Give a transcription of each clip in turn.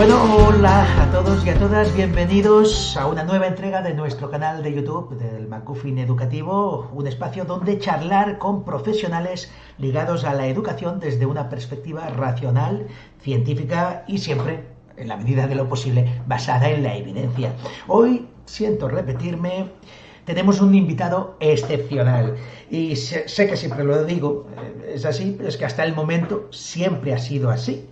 Bueno, hola a todos y a todas, bienvenidos a una nueva entrega de nuestro canal de YouTube del McGuffin Educativo, un espacio donde charlar con profesionales ligados a la educación desde una perspectiva racional, científica y siempre, en la medida de lo posible, basada en la evidencia. Hoy, siento repetirme, tenemos un invitado excepcional y sé que siempre lo digo, es así, pero es que hasta el momento siempre ha sido así.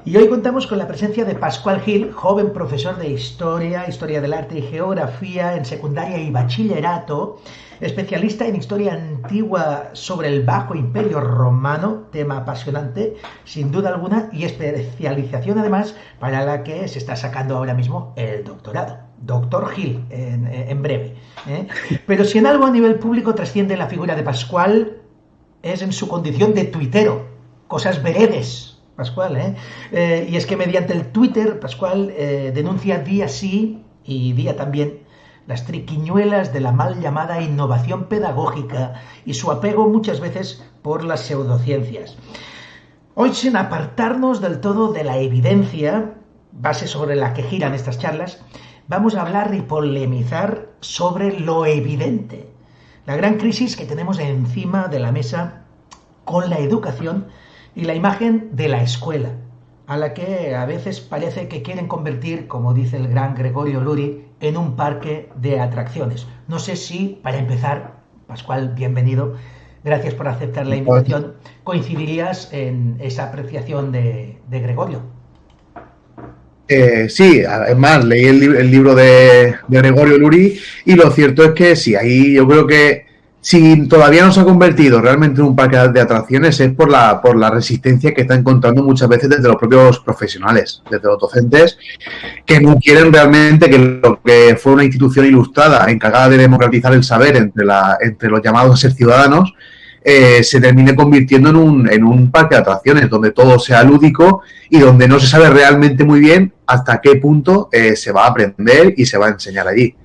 Y hoy contamos con la presencia de Pascual Gil, joven profesor de Historia del Arte y Geografía en secundaria y bachillerato, especialista en historia antigua sobre el Bajo Imperio Romano, tema apasionante, sin duda alguna, y especialización además para la que se está sacando ahora mismo el doctorado. Doctor Gil, en breve. Pero si en algo a nivel público trasciende la figura de Pascual, es en su condición de tuitero, cosas veredes. Pascual, y es que mediante el Twitter, Pascual denuncia día sí y día también las triquiñuelas de la mal llamada innovación pedagógica y su apego muchas veces por las pseudociencias. Hoy, sin apartarnos del todo de la evidencia, base sobre la que giran estas charlas, vamos a hablar y polemizar sobre lo evidente, la gran crisis que tenemos encima de la mesa con la educación y la imagen de la escuela, a la que a veces parece que quieren convertir, como dice el gran Gregorio Luri, en un parque de atracciones. No sé si, para empezar, Pascual, bienvenido, gracias por aceptar la invitación, coincidirías en esa apreciación de Gregorio. Sí, además leí el libro de Gregorio Luri y lo cierto es que sí, ahí yo creo que si todavía no se ha convertido realmente en un parque de atracciones es por la resistencia que está encontrando muchas veces desde los propios profesionales, desde los docentes, que no quieren realmente que lo que fue una institución ilustrada encargada de democratizar el saber entre los llamados a ser ciudadanos, se termine convirtiendo en un parque de atracciones donde todo sea lúdico y donde no se sabe realmente muy bien hasta qué punto se va a aprender y se va a enseñar allí.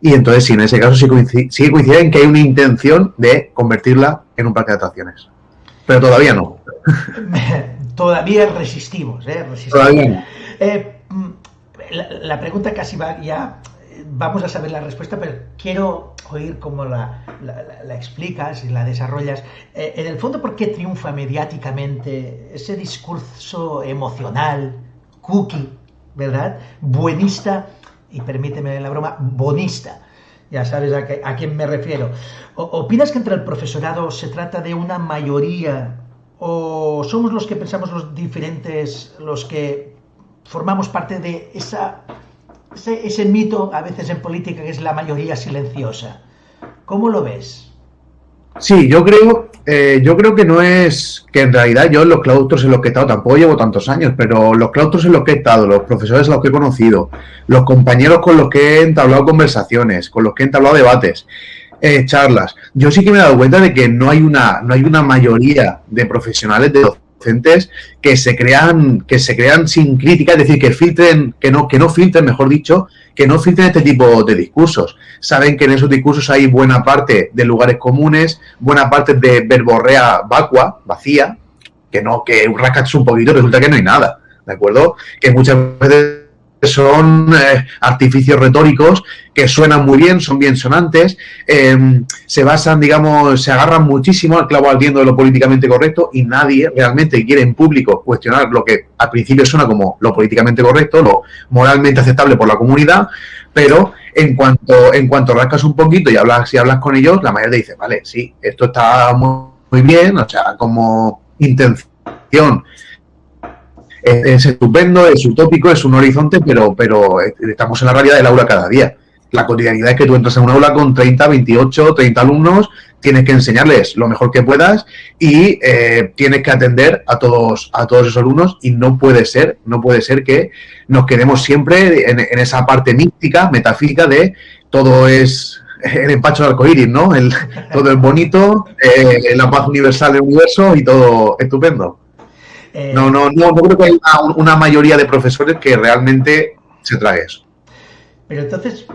Y entonces, sí, en ese caso sí coincide en que hay una intención de convertirla en un parque de atracciones. Pero todavía no. Todavía resistimos, Todavía no. La pregunta casi va ya, vamos a saber la respuesta, pero quiero oír cómo la explicas y la desarrollas. En el fondo, ¿por qué triunfa mediáticamente ese discurso emocional, cookie, ¿verdad? Buenista, y permíteme la broma, bonista? Ya sabes a quién me refiero. ¿Opinas que entre el profesorado se trata de una mayoría o somos los que pensamos los diferentes, los que formamos parte de ese mito, a veces en política, que es la mayoría silenciosa? ¿Cómo lo ves? Sí, yo creo que no es que en realidad yo en los claustros en los que he estado, tampoco llevo tantos años, pero los claustros en los que he estado, los profesores a los que he conocido, los compañeros con los que he entablado conversaciones, con los que he entablado debates, charlas, yo sí que me he dado cuenta de que no hay una mayoría de profesionales, de docentes que se crean sin crítica, es decir, que no filtren, mejor dicho, que no filtren este tipo de discursos. Saben que en esos discursos hay buena parte de lugares comunes, buena parte de verborrea vacua, vacía, que rascas un poquito y resulta que no hay nada, ¿de acuerdo? Que muchas veces son artificios retóricos que suenan muy bien, son bien sonantes, se basan, digamos, se agarran muchísimo al clavo ardiendo de lo políticamente correcto y nadie realmente quiere en público cuestionar lo que al principio suena como lo políticamente correcto, lo moralmente aceptable por la comunidad, pero en cuanto rascas un poquito y hablas con ellos, la mayoría te dice, vale, sí, esto está muy bien, o sea, como intención es estupendo, es utópico, es un horizonte, pero estamos en la realidad del aula cada día. La cotidianidad es que tú entras en un aula con 30, 28, 30 alumnos, tienes que enseñarles lo mejor que puedas y tienes que atender a todos esos alumnos y no puede ser que nos quedemos siempre en esa parte mística, metafísica de todo es el empacho del arcoíris, ¿no? Todo es bonito, la paz universal del universo y todo estupendo. No creo que haya una mayoría de profesores que realmente se trague eso. Pero entonces,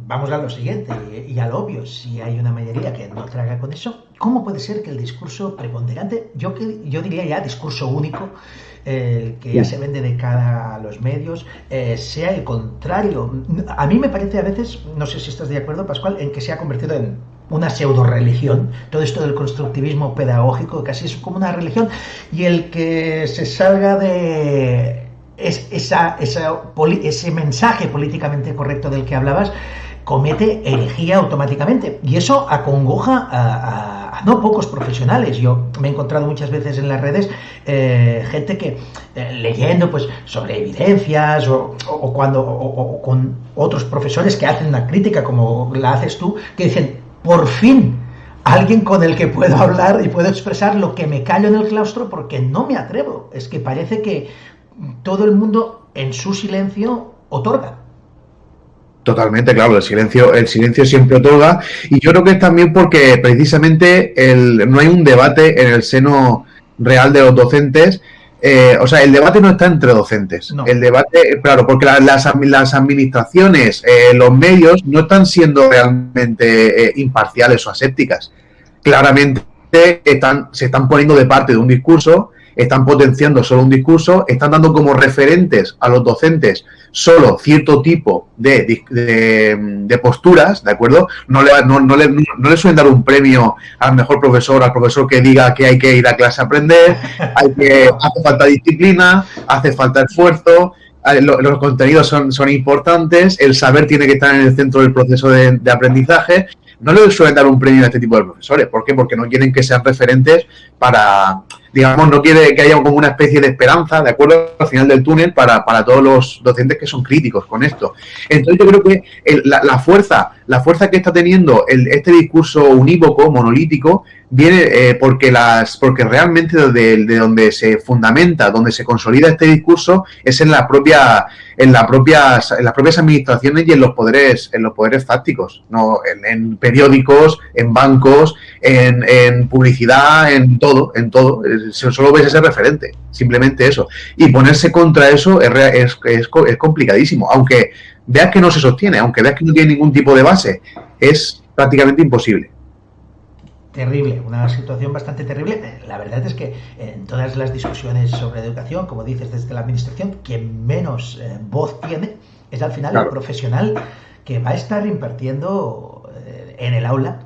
vamos a lo siguiente y a lo obvio. Si hay una mayoría que no traga con eso, ¿cómo puede ser que el discurso preponderante, yo diría ya discurso único, que ya se vende de cara a los medios, sea el contrario? A mí me parece a veces, no sé si estás de acuerdo, Pascual, en que se ha convertido en una pseudo religión, todo esto del constructivismo pedagógico, casi es como una religión, y el que se salga de ese mensaje políticamente correcto del que hablabas, comete herejía automáticamente, y eso acongoja a no pocos profesionales. Yo me he encontrado muchas veces en las redes gente que leyendo pues sobre evidencias o con otros profesores que hacen una crítica como la haces tú, que dicen, por fin alguien con el que puedo hablar y puedo expresar lo que me callo en el claustro porque no me atrevo. Es que parece que todo el mundo en su silencio otorga. Totalmente, claro, el silencio siempre otorga, y yo creo que es también porque precisamente no hay un debate en el seno real de los docentes. O sea, el debate no está entre docentes. No. El debate, claro, porque las administraciones, los medios no están siendo realmente imparciales o asépticas. Claramente se están poniendo de parte de un discurso, están potenciando solo un discurso, están dando como referentes a los docentes solo cierto tipo de posturas, ¿de acuerdo? No le suelen dar un premio al mejor profesor, al profesor que diga que hay que ir a clase a aprender, hace falta disciplina, hace falta esfuerzo, los contenidos son importantes, el saber tiene que estar en el centro del proceso de aprendizaje. No le suelen dar un premio a este tipo de profesores. ¿Por qué? Porque no quieren que sean referentes para, digamos, no quiere que haya como una especie de esperanza, ¿de acuerdo?, al final del túnel para todos los docentes que son críticos con esto. Entonces yo creo que la fuerza que está teniendo este discurso unívoco, monolítico, viene porque realmente de donde se fundamenta, donde se consolida este discurso, es en las propias administraciones y en los poderes fácticos, ¿no? En periódicos, en bancos, en publicidad, en todo. Solo ves ese referente, simplemente eso. Y ponerse contra eso es complicadísimo. Aunque veas que no se sostiene, aunque veas que no tiene ningún tipo de base, es prácticamente imposible. Terrible, una situación bastante terrible. La verdad es que en todas las discusiones sobre educación, como dices, desde la administración, quien menos voz tiene es al final el profesional que va a estar impartiendo en el aula,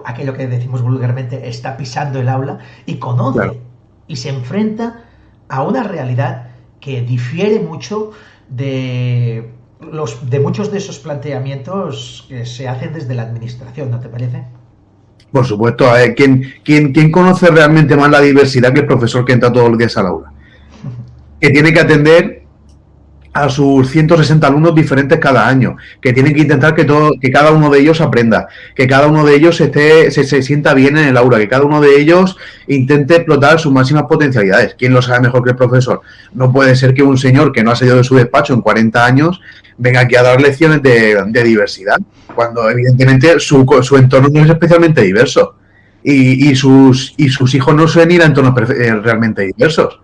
aquello que decimos vulgarmente, está pisando el aula y conoce y se enfrenta a una realidad que difiere mucho de muchos de esos planteamientos que se hacen desde la administración, ¿no te parece? Por supuesto, ¿quién conoce realmente más la diversidad que el profesor que entra todos los días al aula? Que tiene que atender a sus 160 alumnos diferentes cada año, que tienen que intentar que cada uno de ellos aprenda, que cada uno de ellos se sienta bien en el aula, que cada uno de ellos intente explotar sus máximas potencialidades. ¿Quién lo sabe mejor que el profesor? No puede ser que un señor que no ha salido de su despacho en 40 años venga aquí a dar lecciones de diversidad, cuando evidentemente su entorno no es especialmente diverso y sus hijos no suelen ir a entornos realmente diversos.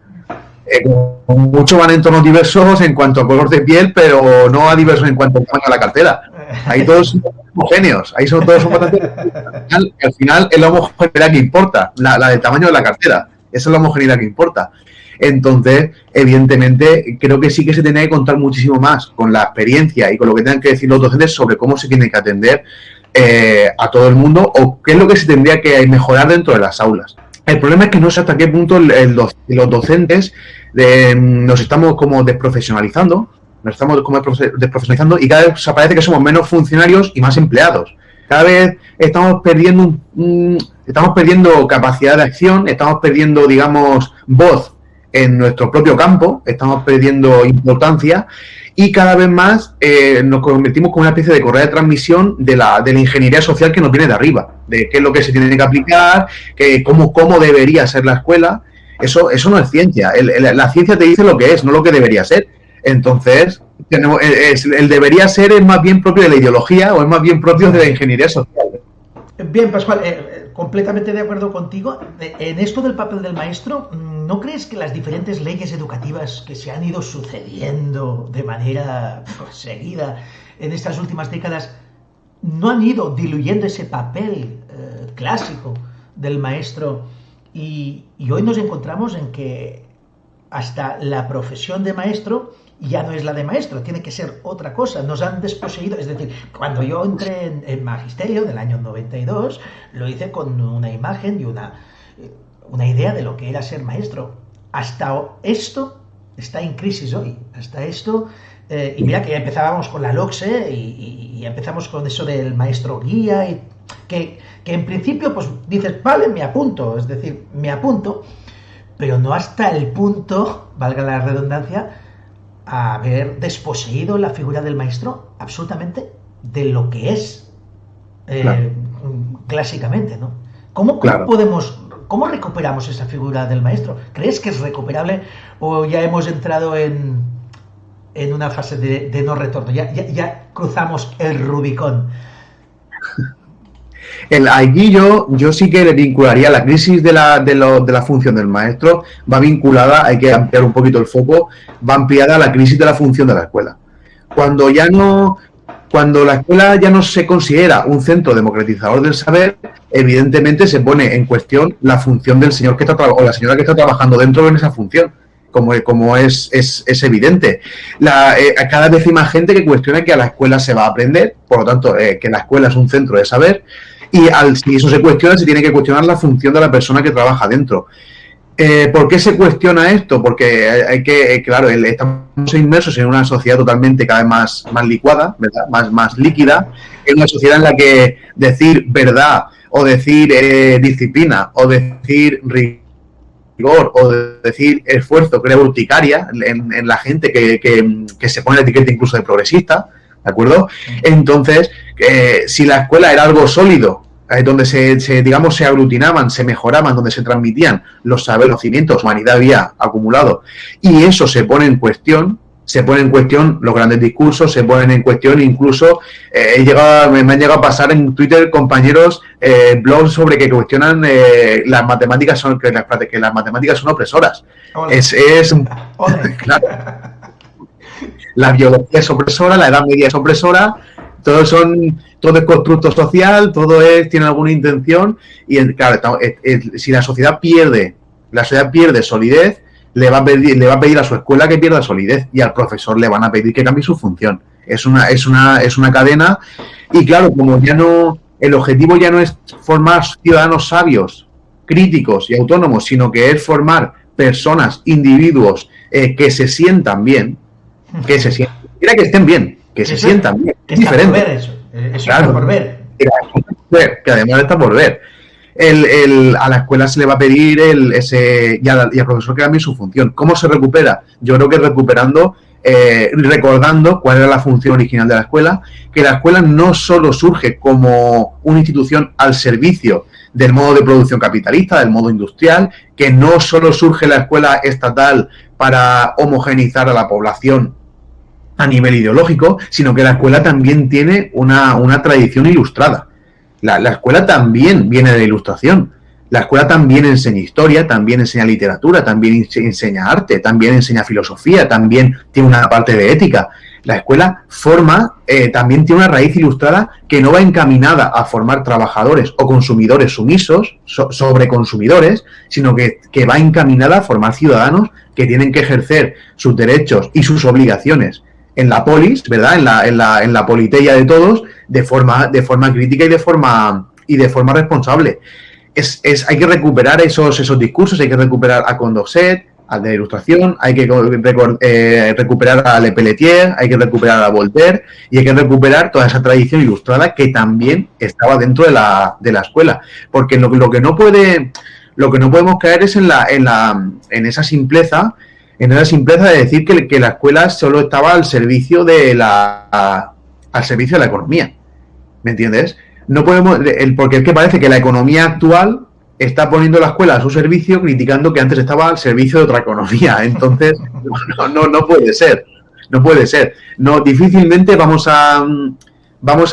Muchos van a entornos diversos en cuanto a color de piel, pero no a diversos en cuanto a tamaño de la cartera. Ahí todos son homogéneos, ahí todos son bastante. Al final es la homogeneidad que importa, la del tamaño de la cartera. Esa es la homogeneidad que importa. Entonces, evidentemente, creo que sí que se tenía que contar muchísimo más con la experiencia y con lo que tengan que decir los docentes sobre cómo se tiene que atender a todo el mundo o qué es lo que se tendría que mejorar dentro de las aulas. El problema es que no sé hasta qué punto los docentes nos estamos como desprofesionalizando, y cada vez parece que somos menos funcionarios y más empleados. Cada vez estamos perdiendo capacidad de acción, estamos perdiendo, digamos, voz en nuestro propio campo, estamos perdiendo importancia y cada vez más nos convertimos como una especie de correa de transmisión de la ingeniería social que nos viene de arriba, de qué es lo que se tiene que aplicar, cómo debería ser la escuela. Eso no es ciencia. La ciencia te dice lo que es, no lo que debería ser. Entonces, el debería ser es más bien propio de la ideología o es más bien propio de la ingeniería social. Bien, Pascual, completamente de acuerdo contigo. En esto del papel del maestro, ¿no crees que las diferentes leyes educativas que se han ido sucediendo de manera seguida en estas últimas décadas no han ido diluyendo ese papel clásico del maestro y hoy nos encontramos en que hasta la profesión de maestro ya no es la de maestro, tiene que ser otra cosa. Nos han desposeído, es decir, cuando yo entré en magisterio del año 92, lo hice con una imagen y una idea de lo que era ser maestro. Hasta esto está en crisis hoy, hasta esto, y mira que ya empezábamos con la LOCSE y empezamos con eso del maestro guía, y que en principio pues dices, vale, me apunto, es decir, me apunto, pero no hasta el punto, valga la redundancia, a haber desposeído la figura del maestro absolutamente de lo que es claro. Clásicamente, ¿no? ¿Cómo claro. ¿Cómo recuperamos esa figura del maestro? ¿Crees que es recuperable o ya hemos entrado en una fase de no retorno? Ya cruzamos el Rubicón. Aquí yo sí que le vincularía la crisis de la función del maestro, va vinculada, hay que ampliar un poquito el foco, va ampliada a la crisis de la función de la escuela. Cuando la escuela ya no se considera un centro democratizador del saber, evidentemente se pone en cuestión la función del señor que está o la señora que está trabajando dentro de esa función, como es evidente. Cada vez hay más gente que cuestiona que a la escuela se va a aprender, por lo tanto, que la escuela es un centro de saber, y si eso se cuestiona, se tiene que cuestionar la función de la persona que trabaja dentro. ¿Por qué se cuestiona esto? Porque claro, estamos inmersos en una sociedad totalmente cada vez más licuada, ¿verdad? Más líquida, en una sociedad en la que decir verdad o decir disciplina o decir rigor o decir esfuerzo crea urticaria en la gente que se pone la etiqueta incluso de progresista, ¿de acuerdo? Entonces, si la escuela era algo sólido, donde se aglutinaban, se mejoraban, donde se transmitían los saberes, los cimientos, humanidad había acumulado, y eso se pone en cuestión los grandes discursos, se ponen en cuestión incluso, me han llegado a pasar en Twitter compañeros blogs sobre que cuestionan las matemáticas que las matemáticas son opresoras. Claro, la biología es opresora, la Edad Media es opresora, todo es constructo social, tiene alguna intención, y claro, si la sociedad pierde solidez, le va a pedir a su escuela que pierda solidez, y al profesor le van a pedir que cambie su función. Es una cadena, y claro, como el objetivo ya no es formar ciudadanos sabios, críticos y autónomos, sino que es formar personas, individuos que se sientan bien, que estén bien, que se sientan bien. Es diferente. Por ver eso claro, está por ver. Que además está por ver. A la escuela se le va a pedir y al profesor que cambie su función. ¿Cómo se recupera? Yo creo que recordando cuál era la función original de la escuela, que la escuela no solo surge como una institución al servicio del modo de producción capitalista, del modo industrial, que no solo surge la escuela estatal para homogeneizar a la población a nivel ideológico, sino que la escuela también tiene una tradición ilustrada. La escuela también viene de la ilustración. La escuela también enseña historia, también enseña literatura, también enseña arte, también enseña filosofía, también tiene una parte de ética. La escuela también tiene una raíz ilustrada que no va encaminada a formar trabajadores o consumidores sumisos, sobre consumidores, sino que va encaminada a formar ciudadanos que tienen que ejercer sus derechos y sus obligaciones en la polis, ¿verdad? En la politeia de todos, de forma crítica y de forma responsable. Hay que recuperar esos discursos, hay que recuperar a Condorcet, al de la Ilustración, hay que recuperar a Le Pelletier, hay que recuperar a Voltaire, y hay que recuperar toda esa tradición ilustrada que también estaba dentro de la escuela. Porque lo que no podemos caer es en esa simpleza, de decir que la escuela solo estaba al servicio de la economía. ¿Me entiendes? No podemos, porque es que parece que la economía actual está poniendo la escuela a su servicio, criticando que antes estaba al servicio de otra economía. Entonces, no puede ser. No puede ser. No, difícilmente vamos a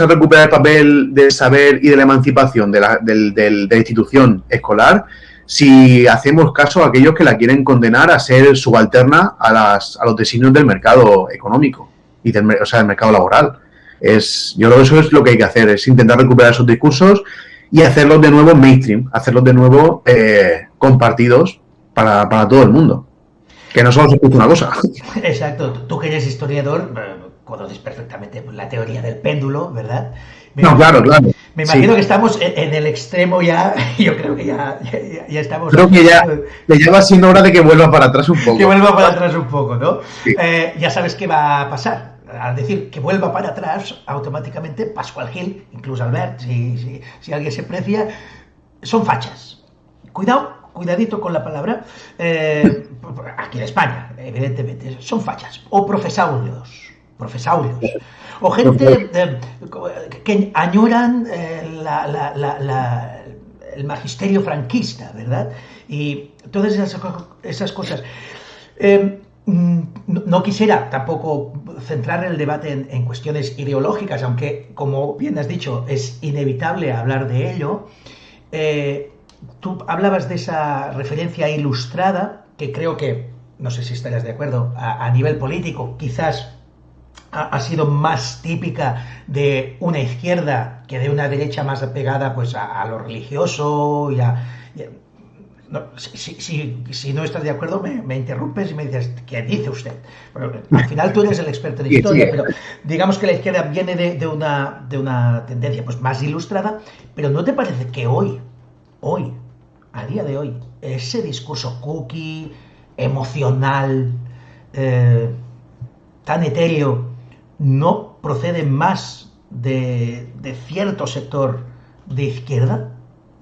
recuperar el papel del saber y de la emancipación de la institución escolar si hacemos caso a aquellos que la quieren condenar a ser subalterna a los designios del mercado económico y del mercado laboral. Yo creo que eso es lo que hay que hacer, es intentar recuperar esos discursos y hacerlos de nuevo mainstream, hacerlos de nuevo compartidos para todo el mundo. Que no solo se escucha una cosa. Exacto. Tú que eres historiador, conoces perfectamente la teoría del péndulo, ¿verdad? Claro. Me imagino que estamos en el extremo ya. Yo creo que ya estamos. Creo que ya va siendo hora de que vuelva para atrás un poco. Que vuelva para atrás un poco, ¿no? Sí. Ya sabes qué va a pasar. Al decir que vuelva para atrás, automáticamente Pascual Gil, incluso Albert, si alguien se precia, son fachas. Cuidadito con la palabra. Aquí en España, evidentemente, son fachas. O profesaulios. O gente que añoran el magisterio franquista, ¿verdad? Y todas esas cosas. No quisiera tampoco centrar el debate en cuestiones ideológicas, aunque, como bien has dicho, es inevitable hablar de ello. Tú hablabas de esa referencia ilustrada, que creo que, no sé si estarás de acuerdo, a nivel político quizás ha sido más típica de una izquierda que de una derecha más apegada pues a lo religioso no, si no estás de acuerdo me interrumpes y me dices ¿qué dice usted? Bueno, al final tú eres el experto en historia, pero digamos que la izquierda viene de una tendencia pues más ilustrada, pero ¿no te parece que hoy, a día de hoy, ese discurso cookie, emocional, tan etéreo, no procede más de cierto sector de izquierda?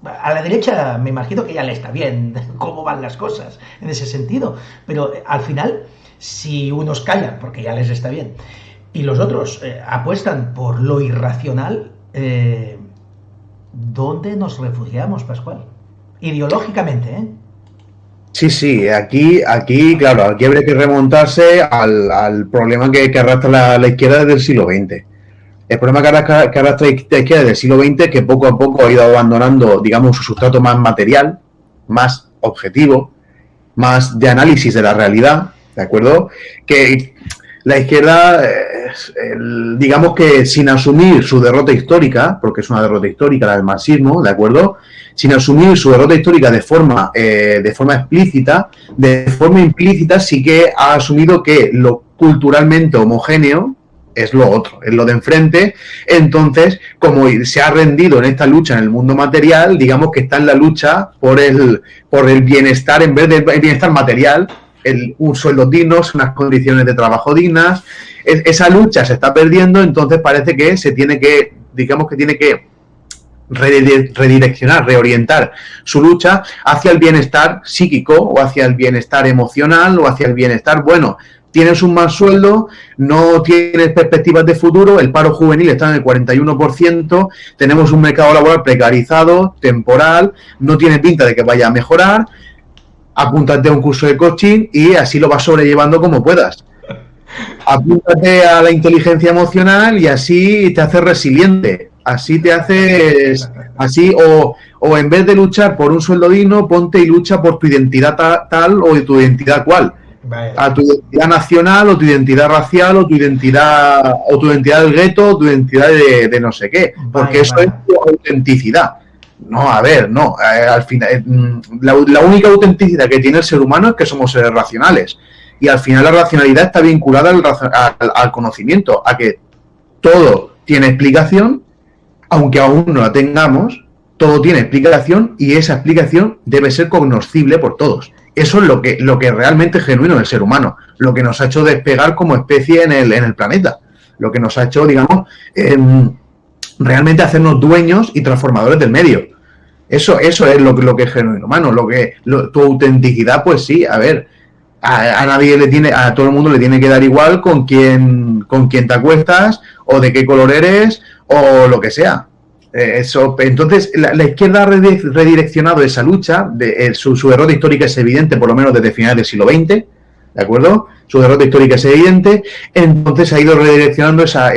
A la derecha me imagino que ya le está bien cómo van las cosas en ese sentido, pero al final, si unos callan porque ya les está bien y los otros apuestan por lo irracional, ¿dónde nos refugiamos, Pascual? Ideológicamente, ¿eh? Sí, aquí, claro, aquí habría que remontarse al problema que arrastra la izquierda desde el siglo XX. El problema que arrastra la izquierda desde el siglo XX, que poco a poco ha ido abandonando, digamos, su sustrato más material, más objetivo, más de análisis de la realidad, ¿de acuerdo? Que la izquierda, digamos que sin asumir su derrota histórica, porque es una derrota histórica la del marxismo, ¿de acuerdo? Sin asumir su derrota histórica de forma explícita, de forma implícita sí que ha asumido que lo culturalmente homogéneo es lo otro, es lo de enfrente. Entonces, como se ha rendido en esta lucha en el mundo material, digamos que está en la lucha por el bienestar en vez del bienestar material, un sueldo digno, unas condiciones de trabajo dignas. Esa lucha se está perdiendo, entonces parece que tiene que redireccionar, reorientar su lucha hacia el bienestar psíquico o hacia el bienestar emocional o hacia el bienestar, bueno, tienes un mal sueldo, no tienes perspectivas de futuro, el paro juvenil está en el 41%, tenemos un mercado laboral precarizado, temporal, no tiene pinta de que vaya a mejorar, apúntate a un curso de coaching y así lo vas sobrellevando como puedas. Apúntate a la inteligencia emocional y así te haces resiliente. Así te haces, o en vez de luchar por un sueldo digno, ponte y lucha por tu identidad tal o tu identidad cual. A tu identidad nacional o tu identidad racial o tu identidad del gueto o tu identidad de no sé qué. Porque eso es tu autenticidad. No, a ver, no. Al final, la única autenticidad que tiene el ser humano es que somos seres racionales. Y al final la racionalidad está vinculada al conocimiento, a que todo tiene explicación, aunque aún no la tengamos, todo tiene explicación y esa explicación debe ser cognoscible por todos. Eso es lo que realmente es genuino del ser humano, lo que nos ha hecho despegar como especie en el planeta, lo que nos ha hecho, digamos, realmente hacernos dueños y transformadores del medio. Eso es lo que es genuino humano, tu autenticidad, pues sí, a ver, a todo el mundo le tiene que dar igual con quién te acuestas o de qué color eres o lo que sea. Entonces la izquierda ha redireccionado esa lucha, su derrota histórica es evidente, por lo menos desde finales del siglo XX, ¿de acuerdo? Su derrota histórica es evidente, entonces ha ido redireccionando esa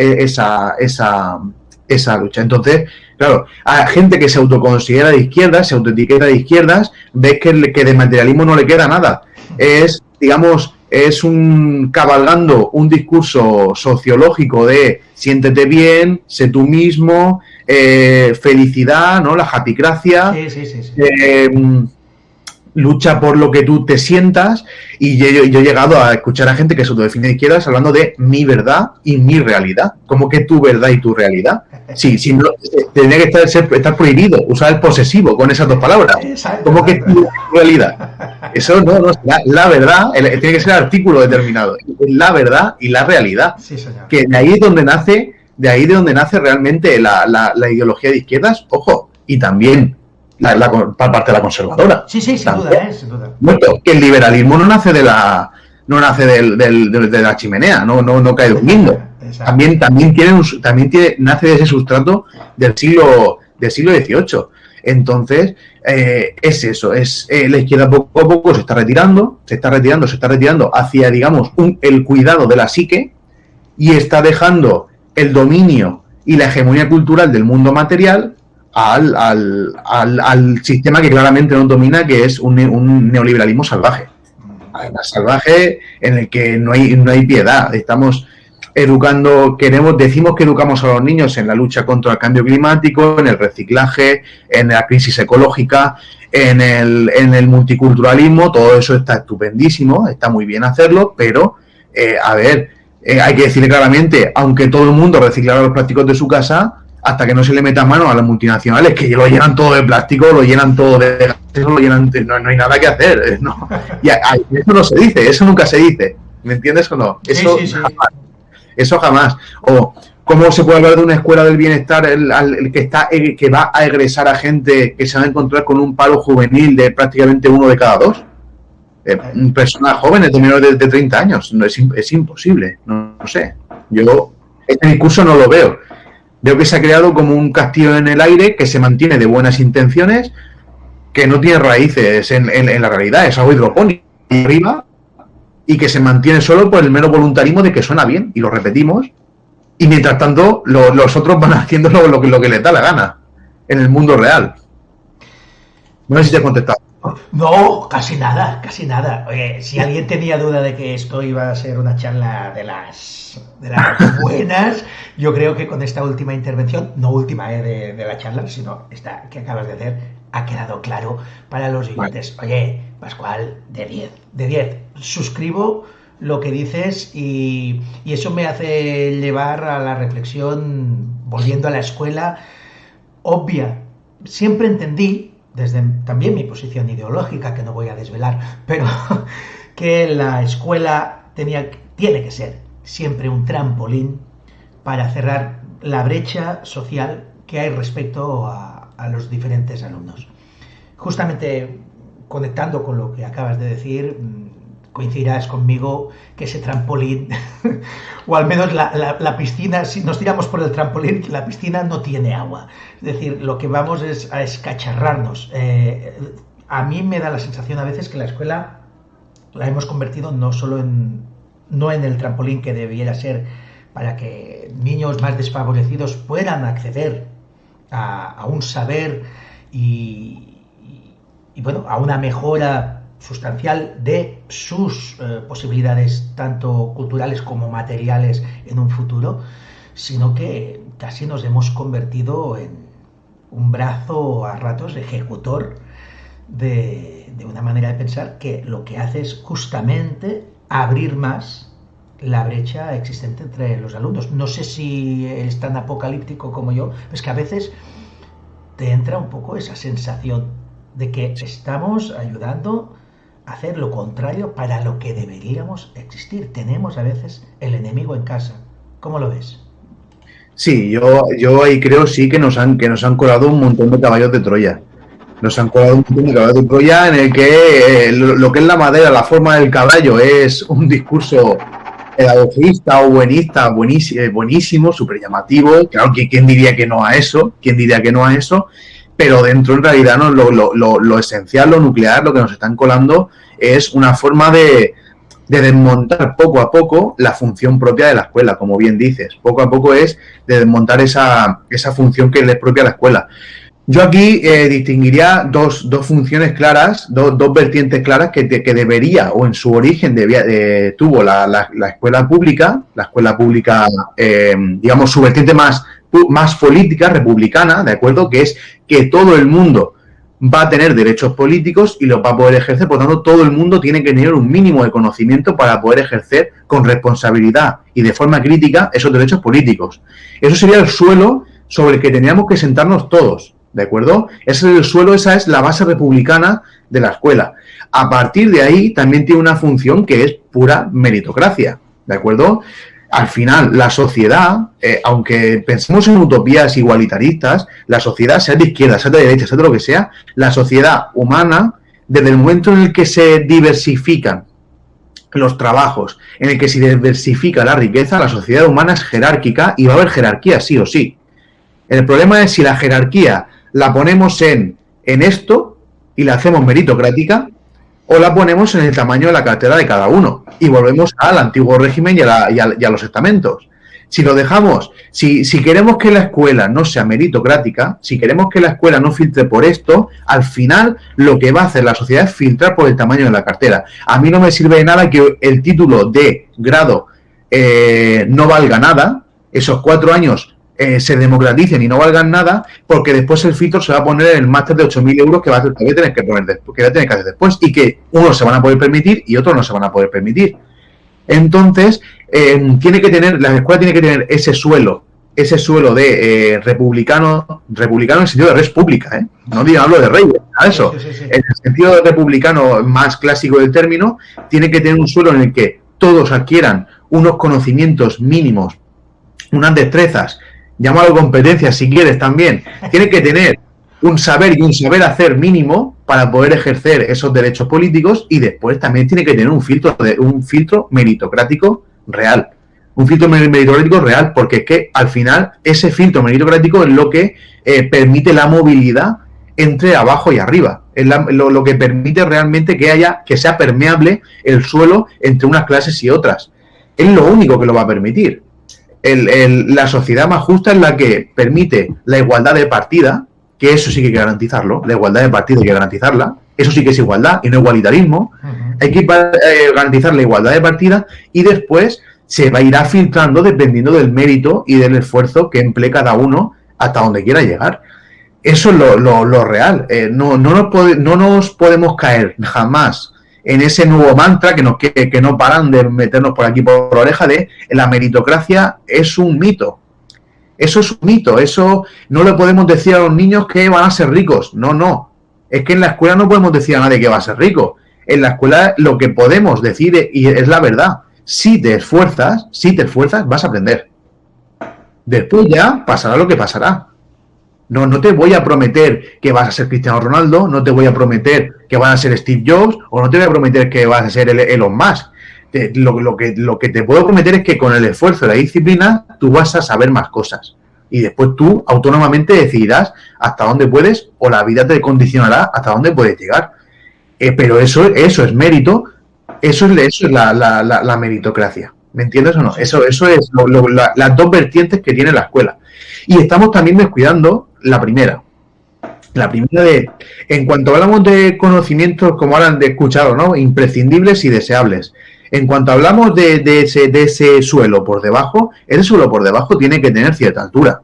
lucha. Entonces, claro, a gente que se autoconsidera de izquierdas, se autoetiqueta de izquierdas, ves que de materialismo no le queda nada. Es, digamos, es un cabalgando un discurso sociológico de siéntete bien, sé tú mismo, felicidad, ¿no? La japicracia, lucha por lo que tú te sientas, y yo he llegado a escuchar a gente que se autodefine de izquierdas hablando de mi verdad y mi realidad. ¿Cómo que tu verdad y tu realidad? Sí, no, tendría que estar prohibido usar el posesivo con esas dos palabras. ¿Cómo que tu realidad? Eso no, la verdad, tiene que ser artículo determinado. La verdad y la realidad. Sí, señor. Que de ahí es donde nace, realmente la ideología de izquierdas, ojo, y también la parte de la conservadora. Sí, sin duda. Bueno, que el liberalismo no nace de la chimenea, no cae durmiendo. También nace de ese sustrato del siglo XVIII. Entonces, es eso, la izquierda poco a poco se está retirando hacia, digamos, el cuidado de la psique, y está dejando el dominio y la hegemonía cultural del mundo material al sistema que claramente no domina, que es un neoliberalismo salvaje. Además, salvaje, en el que no hay piedad. Estamos educando, decimos que educamos a los niños en la lucha contra el cambio climático, en el reciclaje, en la crisis ecológica, en el multiculturalismo. Todo eso está estupendísimo, está muy bien hacerlo, pero hay que decirle claramente, aunque todo el mundo reciclara los plásticos de su casa, hasta que no se le meta mano a las multinacionales, que lo llenan todo de plástico, lo llenan todo de gas, no hay nada que hacer, ¿no? Y eso no se dice, eso nunca se dice, ¿me entiendes o no? Eso jamás. Eso jamás. O cómo se puede hablar de una escuela del bienestar que va a egresar a gente que se va a encontrar con un paro juvenil de prácticamente 1 de cada 2. Personas jóvenes de menores de 30 años. No, es imposible. No sé. Yo este discurso no lo veo. Veo que se ha creado como un castillo en el aire que se mantiene de buenas intenciones, que no tiene raíces en la realidad. Es algo hidropónico arriba, y que se mantiene solo por el mero voluntarismo de que suena bien, y lo repetimos, y mientras tanto los otros van haciendo lo que les da la gana en el mundo real. No sé si te he contestado. No, casi nada. Oye, si alguien tenía duda de que esto iba a ser una charla de las buenas, yo creo que con esta última intervención, no última de la charla, sino esta que acabas de hacer, ha quedado claro para los siguientes. Oye, Pascual, de 10. Suscribo lo que dices, y eso me hace llevar a la reflexión, volviendo a la escuela, obvia. Siempre entendí, desde también mi posición ideológica, que no voy a desvelar, pero que la escuela tiene que ser siempre un trampolín para cerrar la brecha social que hay respecto a los diferentes alumnos. Justamente conectando con lo que acabas de decir, coincidirás conmigo que ese trampolín, o al menos la piscina, si nos tiramos por el trampolín, la piscina no tiene agua. Es decir, lo que vamos es a escacharrarnos. A mí me da la sensación a veces que la escuela la hemos convertido no en el trampolín que debiera ser para que niños más desfavorecidos puedan acceder a un saber y bueno, a una mejora sustancial de sus posibilidades tanto culturales como materiales en un futuro, sino que casi nos hemos convertido en un brazo a ratos ejecutor de una manera de pensar que lo que hace es justamente abrir más la brecha existente entre los alumnos. No sé si es tan apocalíptico como yo, pero es que a veces te entra un poco esa sensación de que estamos ayudando a hacer lo contrario para lo que deberíamos existir. Tenemos a veces el enemigo en casa. ¿Cómo lo ves? Sí, yo ahí creo sí que nos han colado un montón de caballos de Troya. Nos han colado un montón de caballos de Troya en el que lo que es la madera, la forma del caballo, es un discurso pedagogista o buenista, buenísimo, súper llamativo. Claro, ¿quién diría que no a eso? Pero dentro, en realidad, ¿no? lo esencial, lo nuclear, lo que nos están colando es una forma de desmontar poco a poco la función propia de la escuela, como bien dices. Poco a poco es de desmontar esa función que le es propia a la escuela. Yo aquí distinguiría dos funciones claras, dos vertientes claras que debería, o en su origen tuvo la escuela pública, digamos, su vertiente más política, republicana, ¿de acuerdo? Que es que todo el mundo va a tener derechos políticos y los va a poder ejercer, por lo tanto, todo el mundo tiene que tener un mínimo de conocimiento para poder ejercer con responsabilidad y de forma crítica esos derechos políticos. Eso sería el suelo sobre el que teníamos que sentarnos todos. ¿De acuerdo? Ese es el suelo, esa es la base republicana de la escuela. A partir de ahí también tiene una función que es pura meritocracia. ¿De acuerdo? Al final, la sociedad, aunque pensemos en utopías igualitaristas, la sociedad, sea de izquierda, sea de derecha, sea de lo que sea, la sociedad humana, desde el momento en el que se diversifican los trabajos, en el que se diversifica la riqueza, la sociedad humana es jerárquica y va a haber jerarquía sí o sí. El problema es si la jerarquía la ponemos en esto y la hacemos meritocrática o la ponemos en el tamaño de la cartera de cada uno y volvemos al antiguo régimen y a los estamentos. Si lo dejamos, si queremos que la escuela no sea meritocrática, si queremos que la escuela no filtre por esto, al final lo que va a hacer la sociedad es filtrar por el tamaño de la cartera. A mí no me sirve de nada que el título de grado no valga nada, esos 4 años se democraticen y no valgan nada, porque después el filtro se va a poner en el máster de 8.000 euros que va a tener que poner después, que va a tener que hacer después, y que unos se van a poder permitir y otros no se van a poder permitir. Entonces, la escuela tiene que tener ese suelo de republicano en el sentido de res pública, no hablo de rey, nada de eso. Sí. En el sentido de republicano más clásico del término, tiene que tener un suelo en el que todos adquieran unos conocimientos mínimos, unas destrezas, llámalo competencias si quieres también, tiene que tener un saber y un saber hacer mínimo para poder ejercer esos derechos políticos, y después también tiene que tener un filtro meritocrático real. Un filtro meritocrático real, porque es que al final ese filtro meritocrático es lo que permite la movilidad entre abajo y arriba. Es lo que permite realmente que sea permeable el suelo entre unas clases y otras. Es lo único que lo va a permitir. La sociedad más justa es la que permite la igualdad de partida, que eso sí que hay que garantizarlo, la igualdad de partida hay que garantizarla, eso sí que es igualdad y no igualitarismo. Hay que garantizar la igualdad de partida y después se irá filtrando dependiendo del mérito y del esfuerzo que emplee cada uno hasta donde quiera llegar. Eso es lo real. No nos podemos caer jamás en ese nuevo mantra que no paran de meternos por aquí por la oreja de la meritocracia es un mito. Eso es un mito, eso no le podemos decir a los niños que van a ser ricos. No. Es que en la escuela no podemos decir a nadie que va a ser rico. En la escuela lo que podemos decir, y es la verdad, si te esfuerzas, vas a aprender. Después ya pasará lo que pasará. No te voy a prometer que vas a ser Cristiano Ronaldo, no te voy a prometer que vas a ser Steve Jobs, o no te voy a prometer que vas a ser Elon Musk. Lo que te puedo prometer es que con el esfuerzo y la disciplina tú vas a saber más cosas. Y después tú autónomamente decidirás hasta dónde puedes, o la vida te condicionará hasta dónde puedes llegar. Pero eso es mérito, eso es la meritocracia. ¿Me entiendes o no? Eso es las dos vertientes que tiene la escuela. Y estamos también descuidando la primera. En cuanto hablamos de conocimientos, como hablan de escuchado, ¿no? Imprescindibles y deseables. En cuanto hablamos de ese suelo por debajo, ese suelo por debajo tiene que tener cierta altura.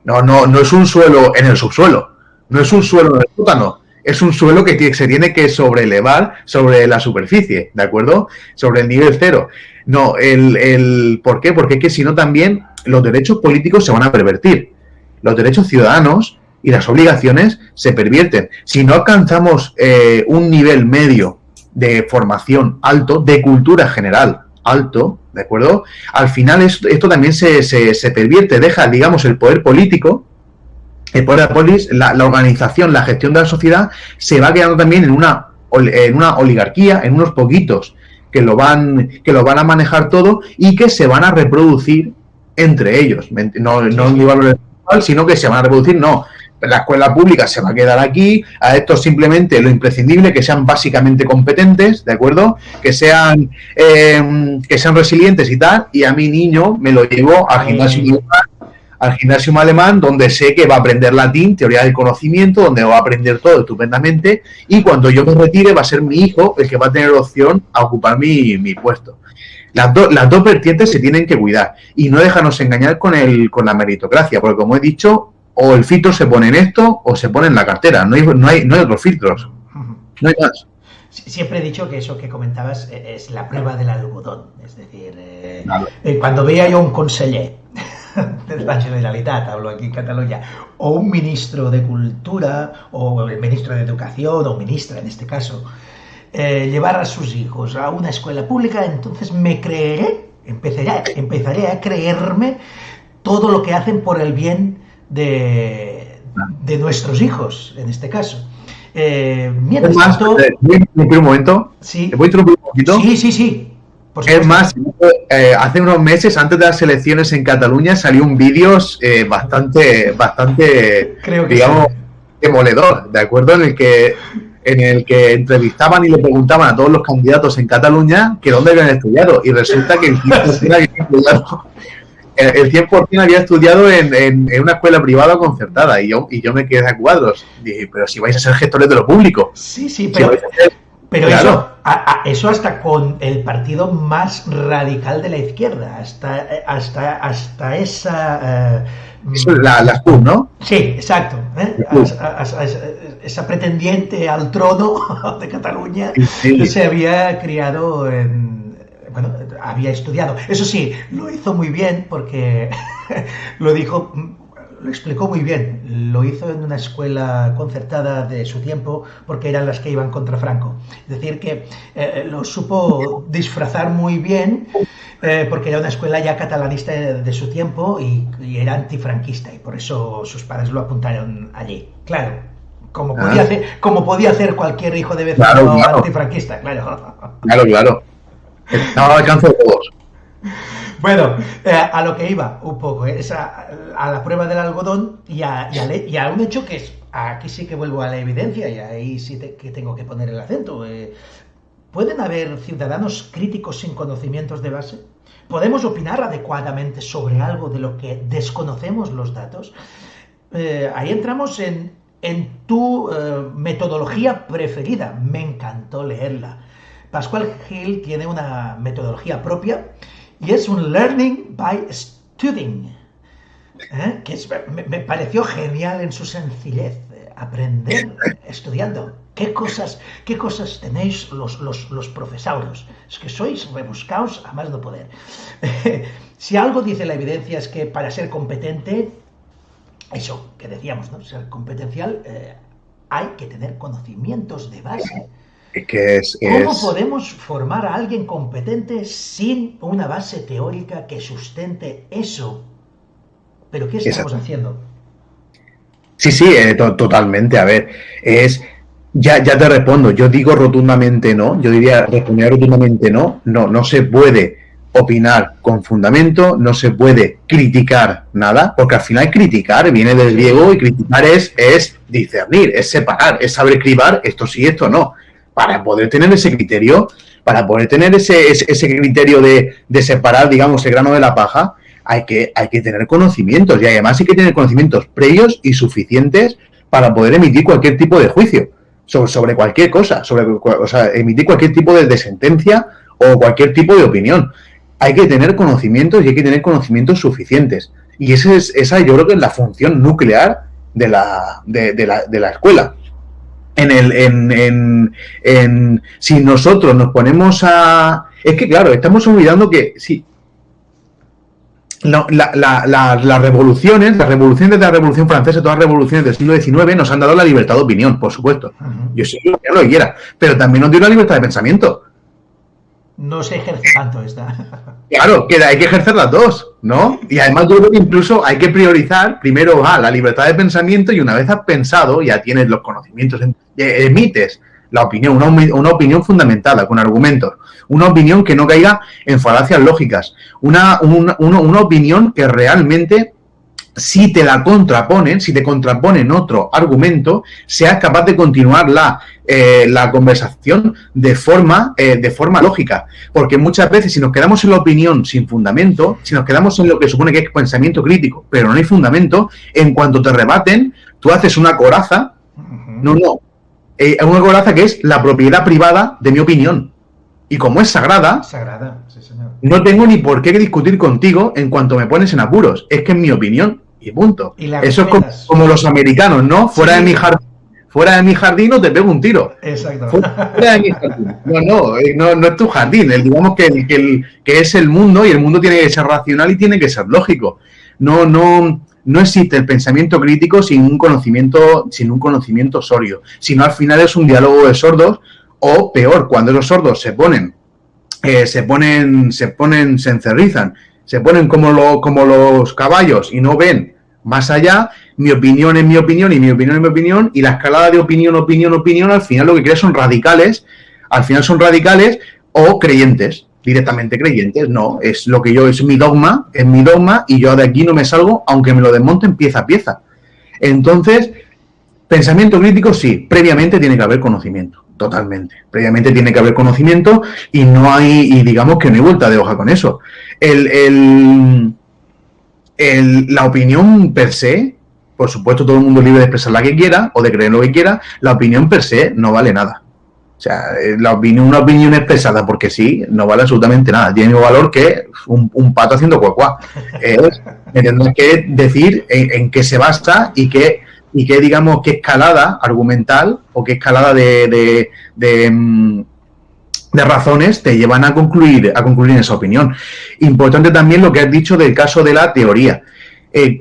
No es un suelo en el subsuelo, no es un suelo en el sótano, es un suelo que se tiene que sobrelevar sobre la superficie, ¿de acuerdo? Sobre el nivel cero. No, ¿por qué? Porque es que si no también los derechos políticos se van a pervertir. Los derechos ciudadanos y las obligaciones se pervierten. Si no alcanzamos un nivel medio de formación alto, de cultura general alto, ¿de acuerdo? Al final esto también se pervierte, deja, digamos, el poder político, el poder de la polis, la organización, la gestión de la sociedad, se va quedando también en una oligarquía, en unos poquitos que lo van a manejar todo y que se van a reproducir entre ellos. No sino que se van a reproducir, no. La escuela pública se va a quedar aquí, a esto simplemente lo imprescindible, que sean básicamente competentes, ¿de acuerdo? Que sean resilientes y tal, y a mi niño me lo llevo al gimnasio al gimnasio alemán, donde sé que va a aprender latín, teoría del conocimiento, donde va a aprender todo estupendamente, y cuando yo me retire va a ser mi hijo el que va a tener opción a ocupar mi puesto. Las dos vertientes se tienen que cuidar y no dejarnos engañar con la meritocracia, porque como he dicho, o el filtro se pone en esto o se pone en la cartera, no hay otros filtros, no hay más. Siempre he dicho que eso que comentabas es la prueba del algodón, es decir, cuando veía yo un conseller de la Generalitat, hablo aquí en Cataluña, o un ministro de Cultura, o el ministro de Educación, o ministra en este caso, llevar a sus hijos a una escuela pública, entonces empezaré a creerme todo lo que hacen por el bien de nuestros hijos, en este caso. Mientras tanto... un momento. Sí. ¿Te puedo interrumpir un poquito? Sí. Es más, hace unos meses, antes de las elecciones en Cataluña, salió un vídeo bastante creo que digamos, sí, demoledor, ¿de acuerdo? En el que entrevistaban y le preguntaban a todos los candidatos en Cataluña que dónde habían estudiado, y resulta que el 100% había estudiado en una escuela privada concertada, y yo me quedé a cuadros. Dije, pero si vais a ser gestores de lo público. Sí, pero claro. Eso hasta con el partido más radical de la izquierda, hasta esa... Eso es la SPUR, ¿no? Sí, exacto. Esa pretendiente al trono de Cataluña que se había criado había estudiado. Eso sí, lo hizo muy bien porque lo explicó muy bien. Lo hizo en una escuela concertada de su tiempo porque eran las que iban contra Franco. Es decir, que lo supo disfrazar muy bien porque era una escuela ya catalanista de su tiempo y era antifranquista y por eso sus padres lo apuntaron allí. Claro, como podía hacer cualquier hijo de vecino antifranquista, claro. Claro. Estaba al alcance de todos. Bueno, a lo que iba un poco, a la prueba del algodón y a un hecho que es, aquí sí que vuelvo a la evidencia y ahí sí que tengo que poner el acento. ¿Pueden haber ciudadanos críticos sin conocimientos de base? ¿Podemos opinar adecuadamente sobre algo de lo que desconocemos los datos? Ahí entramos en tu metodología preferida. Me encantó leerla. Pascual Gil tiene una metodología propia y es un learning by studying, que me pareció genial en su sencillez. Aprender estudiando. ¿Qué cosas tenéis los profesauros? Es que sois rebuscaos a más no poder. Si algo dice la evidencia es que para ser competente, eso que decíamos, ¿no? Ser competencial, hay que tener conocimientos de base. ¿Cómo podemos formar a alguien competente sin una base teórica que sustente eso? ¿Pero qué estamos haciendo? Sí, totalmente. A ver, ya te respondo. Yo digo rotundamente no. Yo diría responder rotundamente no. No se puede opinar con fundamento, no se puede criticar nada, porque al final criticar viene del griego y criticar es discernir, es separar, es saber cribar esto sí, esto no. Para poder tener ese criterio, ese criterio de separar, digamos, el grano de la paja, hay que tener conocimientos, y además hay que tener conocimientos previos y suficientes para poder emitir cualquier tipo de juicio sobre cualquier cosa, emitir cualquier tipo de sentencia o cualquier tipo de opinión. Hay que tener conocimientos y hay que tener conocimientos suficientes. Y esa yo creo que es la función nuclear de la escuela. Si nosotros nos ponemos a... Es que claro, estamos olvidando que sí, las revoluciones de la Revolución Francesa, todas las revoluciones del siglo XIX nos han dado la libertad de opinión, por supuesto. Yo sí lo que quiera, pero también nos dio la libertad de pensamiento. No se ejerce tanto esta. Claro, que hay que ejercer las dos, ¿no? Y además yo creo que incluso hay que priorizar primero la libertad de pensamiento, y una vez has pensado, ya tienes los conocimientos, emites la opinión, una opinión fundamentada, con argumentos, una opinión que no caiga en falacias lógicas, una opinión que realmente si te la contraponen, si te contraponen otro argumento, seas capaz de continuar la conversación de forma lógica. Porque muchas veces, si nos quedamos en la opinión sin fundamento, si nos quedamos en lo que supone que es pensamiento crítico, pero no hay fundamento, en cuanto te rebaten, tú haces una coraza. Una coraza que es la propiedad privada de mi opinión. Y como es sagrada, sí, señor, no tengo ni por qué discutir contigo en cuanto me pones en apuros. Es que es mi opinión y punto. Y eso es como los americanos, ¿no? Fuera de mi jardín no te pego un tiro. Exacto. Fuera de mi jardín. No es tu jardín. Digamos que es el mundo, y el mundo tiene que ser racional y tiene que ser lógico. No existe el pensamiento crítico sin un conocimiento sólido. Sino al final es un diálogo de sordos, o peor, cuando los sordos se encerrizan, se ponen como los caballos y no ven más allá. Mi opinión es mi opinión y mi opinión es mi opinión, y la escalada de opinión, al final lo que crees son radicales, o creyentes, directamente creyentes. No, es lo que es mi dogma, y yo de aquí no me salgo, aunque me lo desmonten pieza a pieza. Entonces, pensamiento crítico sí, previamente tiene que haber conocimiento. Totalmente. Previamente tiene que haber conocimiento, y digamos que no hay vuelta de hoja con eso. La opinión per se, por supuesto, todo el mundo es libre de expresar la que quiera o de creer lo que quiera. La opinión per se no vale nada. O sea, una opinión expresada porque sí, no vale absolutamente nada. Tiene el mismo valor que un pato haciendo cuacuá. Me tendrás que decir en qué se basa y qué digamos, qué escalada argumental o qué escalada de razones te llevan a concluir en esa opinión. Importante también lo que has dicho del caso de la teoría.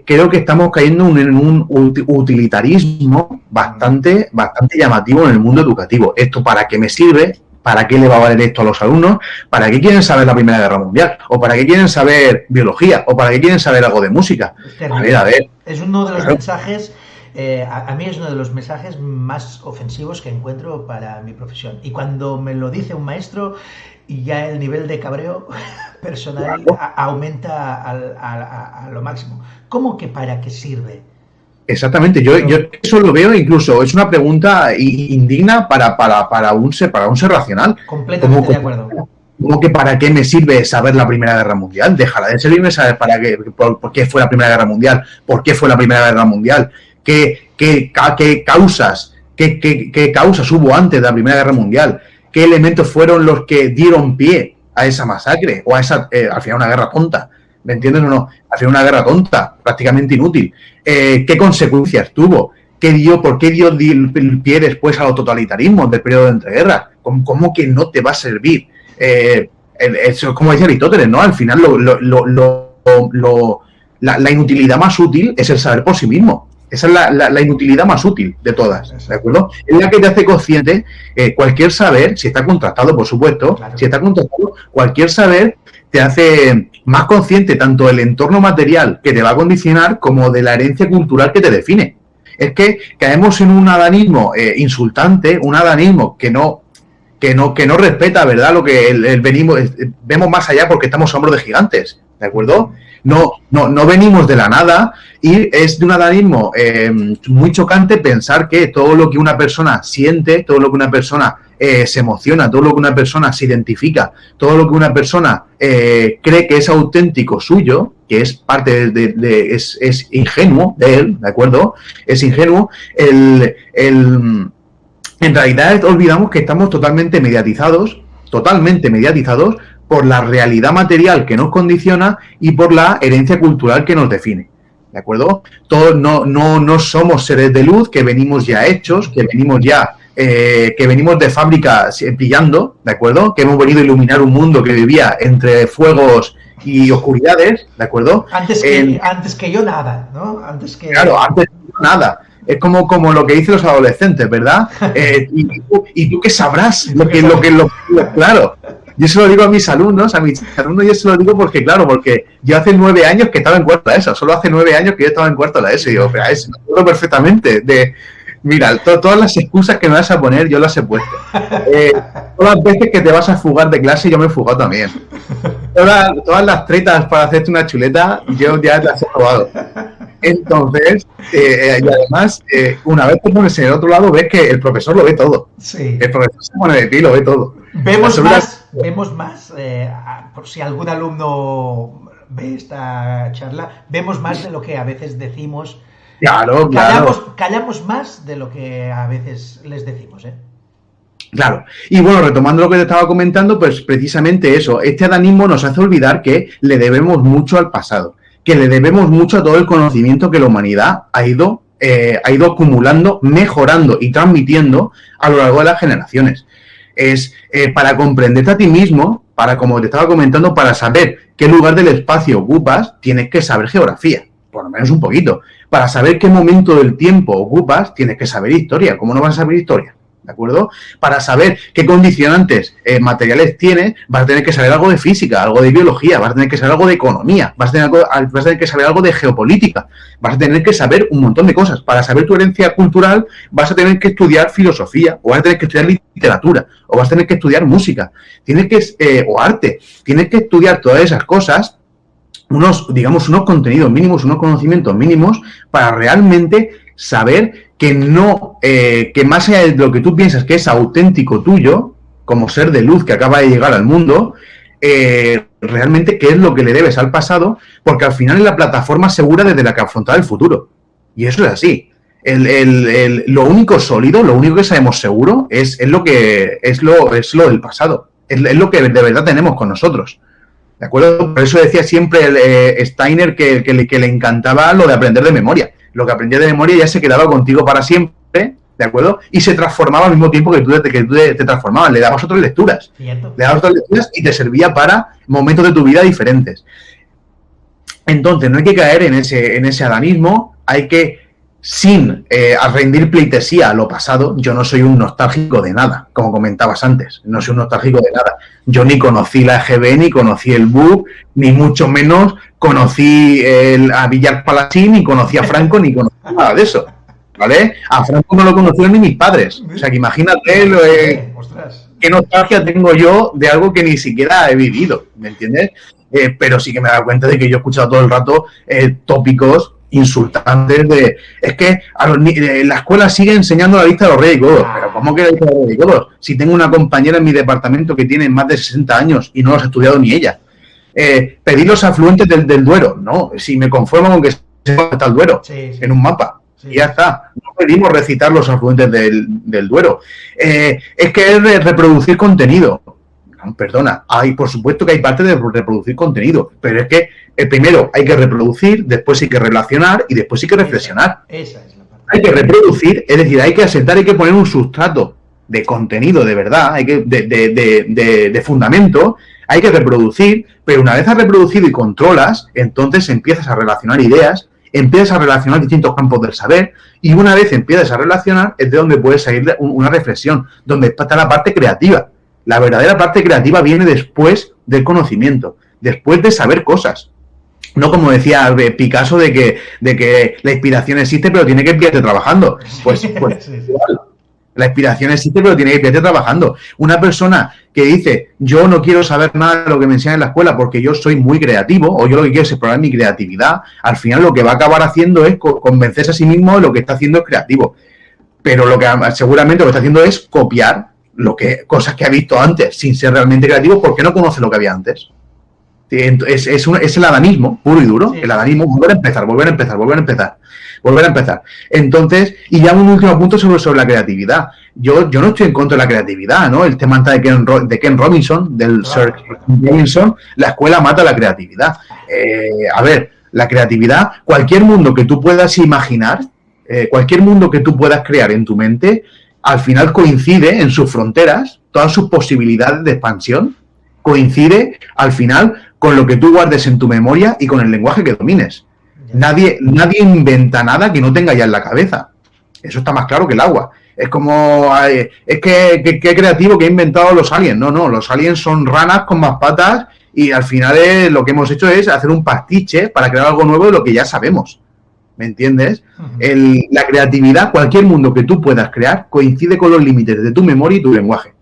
Creo que estamos cayendo en un utilitarismo bastante llamativo en el mundo educativo. ¿Esto para qué me sirve? ¿Para qué le va a valer esto a los alumnos? ¿Para qué quieren saber la Primera Guerra Mundial? ¿O para qué quieren saber biología? ¿O para qué quieren saber algo de música? A ver. Es uno de los mensajes... a mí es uno de los mensajes más ofensivos que encuentro para mi profesión. Y cuando me lo dice un maestro, ya el nivel de cabreo personal aumenta a lo máximo. ¿Cómo que para qué sirve? Exactamente, yo eso lo veo, incluso es una pregunta indigna para un ser racional. Completamente de acuerdo. ¿Cómo que para qué me sirve saber la Primera Guerra Mundial? Dejará de servirme saber por qué fue la Primera Guerra Mundial, por qué fue la Primera Guerra Mundial. ¿Qué causas hubo antes de la Primera Guerra Mundial? ¿Qué elementos fueron los que dieron pie a esa masacre? O a esa, al final, una guerra tonta. ¿Me entiendes o no? Al final, una guerra tonta, prácticamente inútil. ¿Qué consecuencias tuvo? ¿Por qué dio pie después a los totalitarismos del periodo de entreguerras? ¿Cómo que no te va a servir? Eso, como decía Aristóteles, ¿no? Al final, la inutilidad más útil es el saber por sí mismo. Esa es la inutilidad más útil de todas, ¿de acuerdo? Es la que te hace consciente. Cualquier saber, si está contrastado, por supuesto, claro. Si está contrastado, cualquier saber te hace más consciente tanto del entorno material que te va a condicionar como de la herencia cultural que te define. Es que caemos en un adanismo insultante, un adanismo que no respeta, ¿verdad? Lo que vemos más allá porque estamos a hombros de gigantes, ¿de acuerdo? No venimos de la nada, y es de un adanismo muy chocante pensar que todo lo que una persona siente, todo lo que una persona se emociona, todo lo que una persona se identifica, todo lo que una persona cree que es auténtico suyo, que es parte es ingenuo de él, ¿de acuerdo? Es ingenuo. En realidad olvidamos que estamos totalmente mediatizados por la realidad material que nos condiciona y por la herencia cultural que nos define, ¿de acuerdo? Todos no somos seres de luz que venimos ya hechos, que venimos de fábrica brillando, ¿de acuerdo? Que hemos venido a iluminar un mundo que vivía entre fuegos y oscuridades, ¿de acuerdo? Antes que yo nada, ¿no? Antes que yo nada. Es como lo que dicen los adolescentes, ¿verdad? ¿Y tú qué sabrás? Claro. Yo se lo digo a mis alumnos, yo se lo digo porque yo hace 9 años que estaba en cuarto de ESO, solo hace 9 años que yo estaba en cuarto de ESO, y digo, me acuerdo perfectamente mira, todas las excusas que me vas a poner, yo las he puesto. Todas las veces que te vas a fugar de clase, yo me he fugado también. Todas las tretas para hacerte una chuleta, yo ya las he probado. Entonces, y además, una vez te pones en el otro lado, ves que el profesor lo ve todo. Sí. El profesor se pone de pie y lo ve todo. Vemos más, por si algún alumno ve esta charla, vemos más de lo que a veces decimos. Claro. Callamos más de lo que a veces les decimos, ¿eh? Claro. Y bueno, retomando lo que te estaba comentando, pues precisamente eso, este adanismo nos hace olvidar que le debemos mucho al pasado, que le debemos mucho a todo el conocimiento que la humanidad ha ido acumulando, mejorando y transmitiendo a lo largo de las generaciones. Es para comprenderte a ti mismo, para, como te estaba comentando, para saber qué lugar del espacio ocupas, tienes que saber geografía, por lo menos un poquito. Para saber qué momento del tiempo ocupas, tienes que saber historia. ¿Cómo no vas a saber historia? ¿De acuerdo? Para saber qué condicionantes materiales tienes, vas a tener que saber algo de física, algo de biología, vas a tener que saber algo de economía, vas a tener que saber algo de geopolítica, vas a tener que saber un montón de cosas. Para saber tu herencia cultural, vas a tener que estudiar filosofía, o vas a tener que estudiar literatura, o vas a tener que estudiar música, o arte. Tienes que estudiar todas esas cosas, unos contenidos mínimos, unos conocimientos mínimos, para realmente saber que más allá de lo que tú piensas que es auténtico tuyo, como ser de luz que acaba de llegar al mundo, realmente qué es lo que le debes al pasado, porque al final es la plataforma segura desde la que afrontar el futuro. Y eso es así. Lo único sólido, lo único que sabemos seguro es lo del pasado. Es lo que de verdad tenemos con nosotros. ¿De acuerdo? Por eso decía siempre Steiner que le encantaba lo de aprender de memoria. Lo que aprendía de memoria ya se quedaba contigo para siempre, ¿de acuerdo? Y se transformaba al mismo tiempo que tú te transformabas. Le dabas otras lecturas. Cierto. Le dabas otras lecturas y te servía para momentos de tu vida diferentes. Entonces, no hay que caer en ese adanismo. Hay que, sin rendir pleitesía a lo pasado, yo no soy un nostálgico de nada, como comentabas antes. No soy un nostálgico de nada. Yo ni conocí la EGB, ni conocí el BUP, ni mucho menos conocí a Villar Palacín, ni conocí a Franco, ni conocí nada de eso, ¿vale? A Franco no lo conocieron ni mis padres. O sea, que imagínate qué nostalgia tengo yo de algo que ni siquiera he vivido, ¿me entiendes? Pero sí que me he dado cuenta de que yo he escuchado todo el rato tópicos insultantes de... Es que la escuela sigue enseñando la lista de los reyes y godos. Pero ¿cómo que la lista de los reyes y godos? Si tengo una compañera en mi departamento que tiene más de 60 años y no los ha estudiado ni ella. Pedir los afluentes del Duero. No, si me conformo con que sepa está el Duero en un mapa. Sí. Y ya está. No pedimos recitar los afluentes del Duero. Es que es reproducir contenido. No, perdona, por supuesto que hay parte de reproducir contenido, pero es que primero hay que reproducir, después hay que relacionar y después hay que reflexionar. Esa es la parte. Hay que reproducir, es decir, hay que asentar, hay que poner un sustrato de contenido de verdad, de fundamento, hay que reproducir, pero una vez has reproducido y controlas, entonces empiezas a relacionar ideas, empiezas a relacionar distintos campos del saber, y una vez empiezas a relacionar es de donde puede salir una reflexión, donde está la parte creativa. La verdadera parte creativa viene después del conocimiento, después de saber cosas. No como decía Picasso de que la inspiración existe pero tiene que pillarte trabajando. Pues igual. La inspiración existe pero tiene que pillarte trabajando. Una persona que dice yo no quiero saber nada de lo que me enseñan en la escuela porque yo soy muy creativo o yo lo que quiero es explorar mi creatividad, al final lo que va a acabar haciendo es convencerse a sí mismo de lo que está haciendo es creativo. Pero seguramente lo que está haciendo es copiar cosas que ha visto antes sin ser realmente creativo porque no conoce lo que había antes. Es el adanismo puro y duro. Sí. El adanismo, volver a empezar. Entonces, y ya un último punto sobre la creatividad. Yo no estoy en contra de la creatividad, ¿no? El tema de Ken Robinson, del Sir Robinson, la escuela mata la creatividad. A ver, la creatividad, cualquier mundo que tú puedas imaginar, cualquier mundo que tú puedas crear en tu mente, al final coincide en sus fronteras, todas sus posibilidades de expansión, coincide al final con lo que tú guardes en tu memoria y con el lenguaje que domines. Nadie inventa nada que no tenga ya en la cabeza. Eso está más claro que el agua. Es como, es que qué creativo que ha inventado los aliens. No, los aliens son ranas con más patas y al final lo que hemos hecho es hacer un pastiche para crear algo nuevo de lo que ya sabemos. ¿Me entiendes? Uh-huh. La creatividad, cualquier mundo que tú puedas crear, coincide con los límites de tu memoria y tu lenguaje.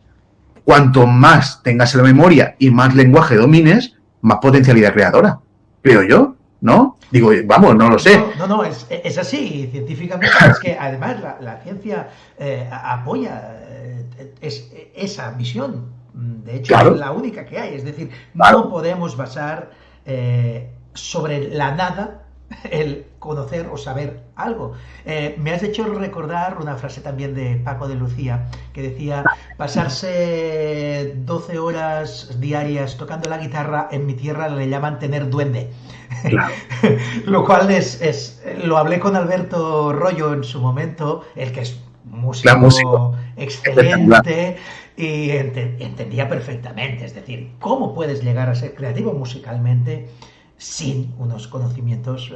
Cuanto más tengas la memoria y más lenguaje domines, más potencialidad creadora, creo yo. ¿no? Digo, vamos, no lo sé. No, es así, científicamente. Es que además la ciencia apoya esa visión. De hecho, Claro. es la única que hay. Es decir, Claro. no podemos basar sobre la nada el conocer o saber algo. Me has hecho recordar una frase también de Paco de Lucía que decía: pasarse 12 horas diarias tocando la guitarra en mi tierra le llaman tener duende. Claro. Lo cual lo hablé con Alberto Rollo en su momento, el que es músico excelente, y entendía perfectamente. Es decir, ¿cómo puedes llegar a ser creativo musicalmente sin unos conocimientos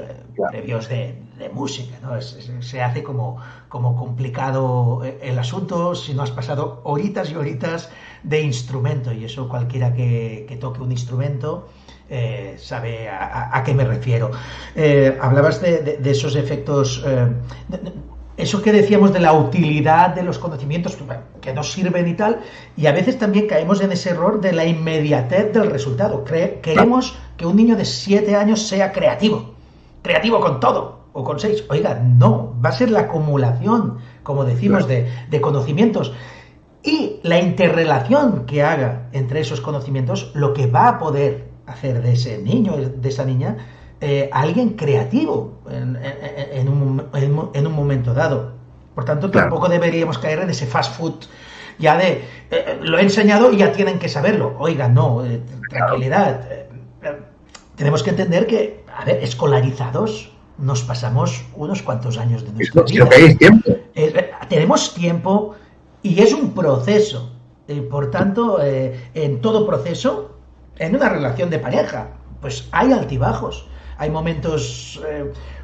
previos de música, ¿no? Se hace como complicado el asunto si no has pasado horitas y horitas de instrumento, y eso cualquiera que toque un instrumento sabe a qué me refiero. Hablabas de esos efectos, eso que decíamos de la utilidad de los conocimientos que nos sirven y tal, y a veces también caemos en ese error de la inmediatez del resultado. Queremos que un niño de 7 años sea creativo con todo, o con 6. Oiga, no, va a ser la acumulación, como decimos, de conocimientos, y la interrelación que haga entre esos conocimientos lo que va a poder hacer de ese niño, de esa niña, alguien creativo en un momento dado. Por tanto, tampoco deberíamos caer en ese fast food ya de lo he enseñado y ya tienen que saberlo. Oiga, no, tranquilidad. Tenemos que entender que, a ver, escolarizados nos pasamos unos cuantos años de nuestra vida. Tenemos tiempo y es un proceso. Por tanto, en todo proceso, en una relación de pareja, pues hay altibajos. Hay momentos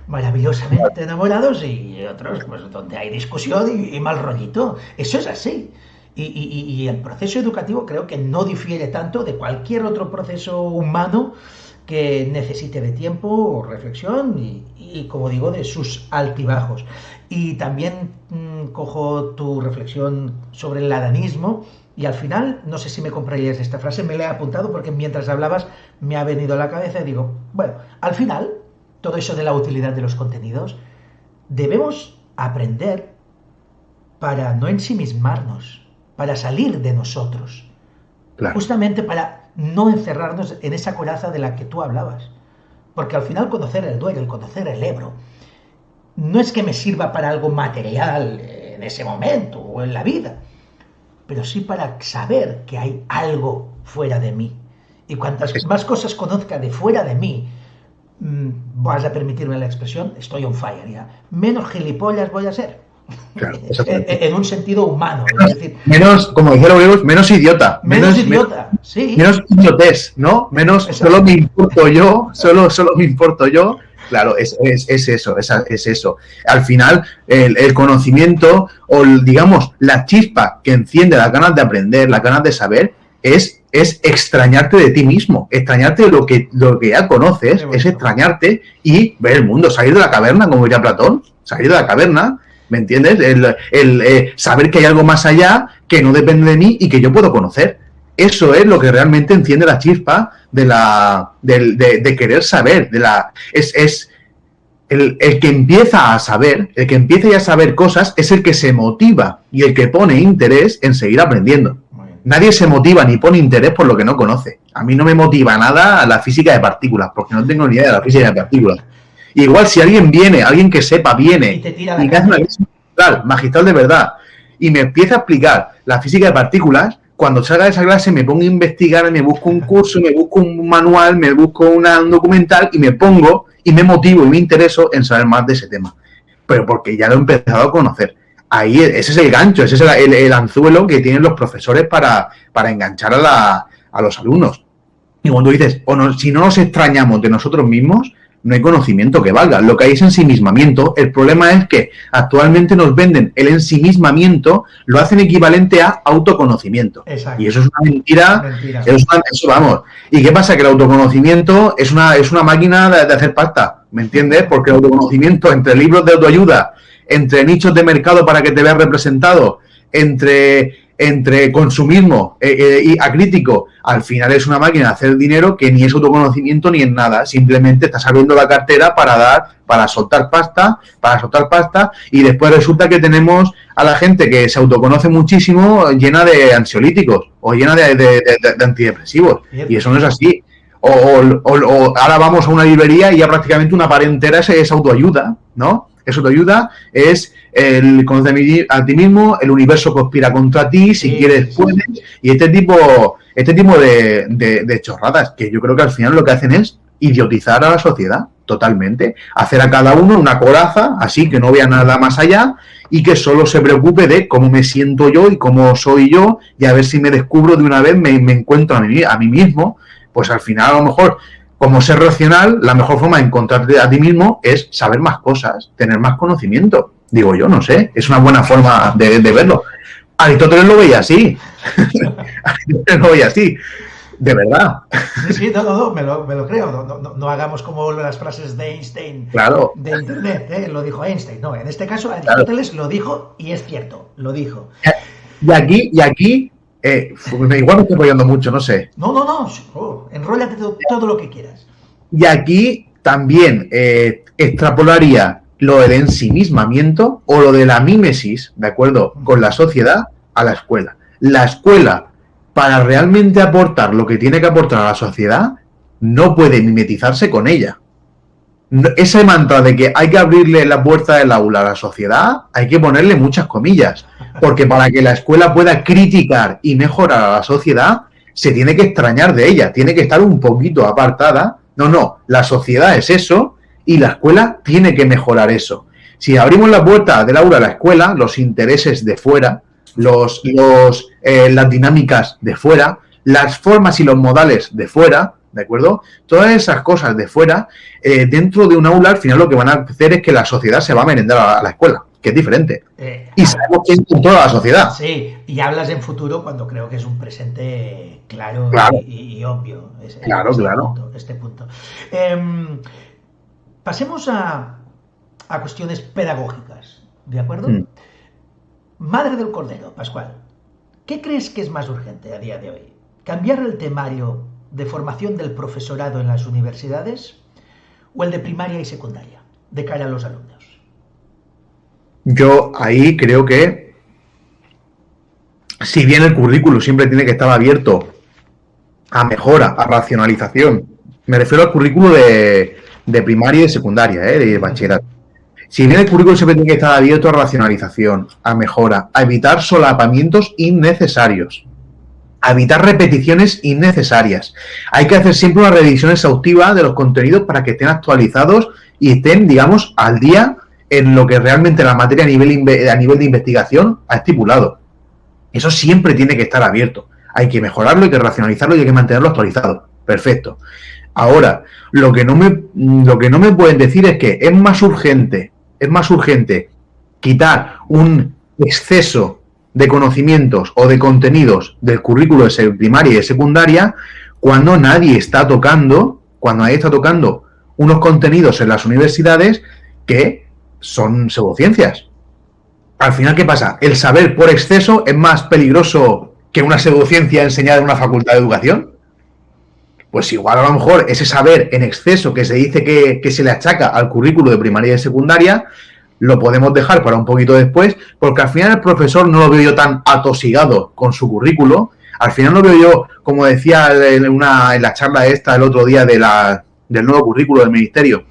maravillosamente enamorados y otros pues donde hay discusión y mal rollito. Eso es así. Y el proceso educativo creo que no difiere tanto de cualquier otro proceso humano que necesite de tiempo o reflexión y como digo, de sus altibajos. Y también cojo tu reflexión sobre el adanismo. Y al final, no sé si me comprarías esta frase, me la he apuntado porque mientras hablabas me ha venido a la cabeza y digo, bueno, al final, todo eso de la utilidad de los contenidos, debemos aprender para no ensimismarnos, para salir de nosotros, justamente para no encerrarnos en esa coraza de la que tú hablabas. Porque al final conocer el Duero, el conocer el Ebro, no es que me sirva para algo material en ese momento o en la vida, pero sí para saber que hay algo fuera de mí. Y cuantas más cosas conozca de fuera de mí, vas a permitirme la expresión, estoy on fire ya. Menos gilipollas voy a ser. Claro, en un sentido humano. Es decir, menos, como dijeron los griegos, menos idiota. Menos idiota, sí. Menos idiotés, ¿no? Menos solo me importo yo, solo me importo yo. Claro, es eso. Al final, el conocimiento, o digamos, la chispa que enciende las ganas de aprender, las ganas de saber, es extrañarte de ti mismo, extrañarte de lo que ya conoces, es extrañarte y ver el mundo, salir de la caverna, como diría Platón, salir de la caverna, ¿me entiendes? El saber que hay algo más allá que no depende de mí y que yo puedo conocer. Eso es lo que realmente enciende la chispa de querer saber. El que empieza a saber, el que empieza ya a saber cosas, es el que se motiva y el que pone interés en seguir aprendiendo. Nadie se motiva ni pone interés por lo que no conoce. A mí no me motiva nada la física de partículas, porque no tengo ni idea de la física de partículas. Igual si alguien que sepa, viene y me hace una clase magistral de verdad y me empieza a explicar la física de partículas, cuando salga de esa clase me pongo a investigar, me busco un curso, me busco un manual, me busco un documental y me pongo y me motivo y me intereso en saber más de ese tema. Pero porque ya lo he empezado a conocer. Ahí ese es el gancho, ese es el anzuelo que tienen los profesores para enganchar a los alumnos. Y cuando dices, si no nos extrañamos de nosotros mismos, no hay conocimiento que valga. Lo que hay es ensimismamiento. El problema es que actualmente nos venden el ensimismamiento, lo hacen equivalente a autoconocimiento. Exacto. Y eso es una mentira. Eso vamos. ¿Y qué pasa? Que el autoconocimiento es una máquina de hacer pasta, ¿me entiendes? Porque el autoconocimiento, entre libros de autoayuda, entre nichos de mercado para que te veas representado, entre entre consumismo y acrítico, al final es una máquina de hacer dinero que ni es autoconocimiento ni es nada, simplemente estás abriendo la cartera para soltar pasta, y después resulta que tenemos a la gente que se autoconoce muchísimo llena de ansiolíticos o llena de antidepresivos, y eso no es así. O ahora vamos a una librería y ya prácticamente una pared entera es autoayuda, ¿no? Es autoayuda, es el conocerte a ti mismo, el universo conspira contra ti, si quieres puedes, y este tipo de chorradas, que yo creo que al final lo que hacen es idiotizar a la sociedad totalmente, hacer a cada uno una coraza, así que no vea nada más allá y que solo se preocupe de cómo me siento yo y cómo soy yo, y a ver si me descubro de una vez, me encuentro a mí mismo. Pues al final, a lo mejor, como ser racional, la mejor forma de encontrarte a ti mismo es saber más cosas, tener más conocimiento. Digo yo, no sé, es una buena forma de verlo. Aristóteles lo veía así. Aristóteles lo veía así. De verdad. Sí, no, me lo creo. No hagamos como las frases de Einstein, claro, de Internet, lo dijo Einstein. No, en este caso Aristóteles lo dijo y es cierto, lo dijo. Y aquí igual me estoy apoyando mucho, no sé. No, enróllate todo lo que quieras. Y aquí también extrapolaría lo del ensimismamiento o lo de la mímesis, ¿de acuerdo?, con la sociedad a la escuela. La escuela, para realmente aportar lo que tiene que aportar a la sociedad, no puede mimetizarse con ella. Ese mantra de que hay que abrirle la puerta del aula a la sociedad, hay que ponerle muchas comillas, porque para que la escuela pueda criticar y mejorar a la sociedad, se tiene que extrañar de ella, tiene que estar un poquito apartada. No, la sociedad es eso y la escuela tiene que mejorar eso. Si abrimos la puerta del aula a la escuela, los intereses de fuera, las dinámicas de fuera, las formas y los modales de fuera, ¿de acuerdo? Todas esas cosas de fuera, dentro de un aula, al final lo que van a hacer es que la sociedad se va a merendar a la escuela, que es diferente. Y sabemos quién controla la sociedad. Sí, y hablas en futuro cuando creo que es un presente claro. Y obvio. Este punto. Pasemos a cuestiones pedagógicas, ¿de acuerdo? Madre del Cordero, Pascual, ¿qué crees que es más urgente a día de hoy? ¿Cambiar el temario de formación del profesorado en las universidades o el de primaria y secundaria de cara a los alumnos? Yo ahí creo que, si bien el currículo siempre tiene que estar abierto a mejora, a racionalización, me refiero al currículo de primaria y de secundaria, de bachillerato. Si bien el currículo siempre tiene que estar abierto a racionalización, a mejora, a evitar solapamientos innecesarios, a evitar repeticiones innecesarias. Hay que hacer siempre una revisión exhaustiva de los contenidos para que estén actualizados y estén, digamos, al día en lo que realmente la materia a nivel de investigación ha estipulado. Eso siempre tiene que estar abierto. Hay que mejorarlo, hay que racionalizarlo y hay que mantenerlo actualizado. Perfecto. Ahora, lo que no me pueden decir es que es más urgente quitar un exceso de conocimientos o de contenidos del currículo de primaria y de secundaria cuando nadie está tocando unos contenidos en las universidades que son pseudociencias. Al final, ¿qué pasa? ¿El saber por exceso es más peligroso que una pseudociencia enseñada en una facultad de educación? Pues igual a lo mejor ese saber en exceso que se dice que se le achaca al currículo de primaria y de secundaria lo podemos dejar para un poquito después, porque al final el profesor no lo veo yo tan atosigado con su currículo. Al final lo veo yo, como decía en la charla esta el otro día del nuevo currículo del ministerio,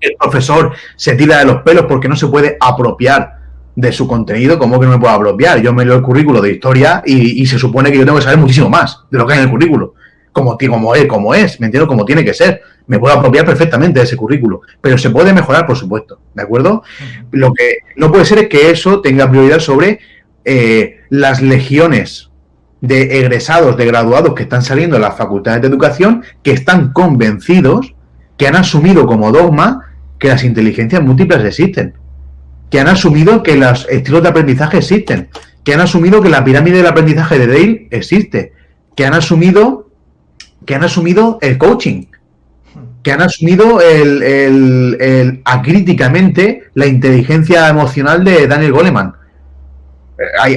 el profesor se tira de los pelos porque no se puede apropiar de su contenido. ¿Cómo que no me puedo apropiar? Yo me leo el currículo de historia y se supone que yo tengo que saber muchísimo más de lo que hay en el currículo. Como es, me entiendo, como tiene que ser. Me puedo apropiar perfectamente de ese currículo, pero se puede mejorar, por supuesto, ¿de acuerdo? Lo que no puede ser es que eso tenga prioridad sobre las legiones de egresados, de graduados que están saliendo de las facultades de educación, que están convencidos, que han asumido como dogma que las inteligencias múltiples existen, que han asumido que los estilos de aprendizaje existen, que han asumido que la pirámide del aprendizaje de Dale existe, que han asumido el coaching, que han asumido acríticamente la inteligencia emocional de Daniel Goleman.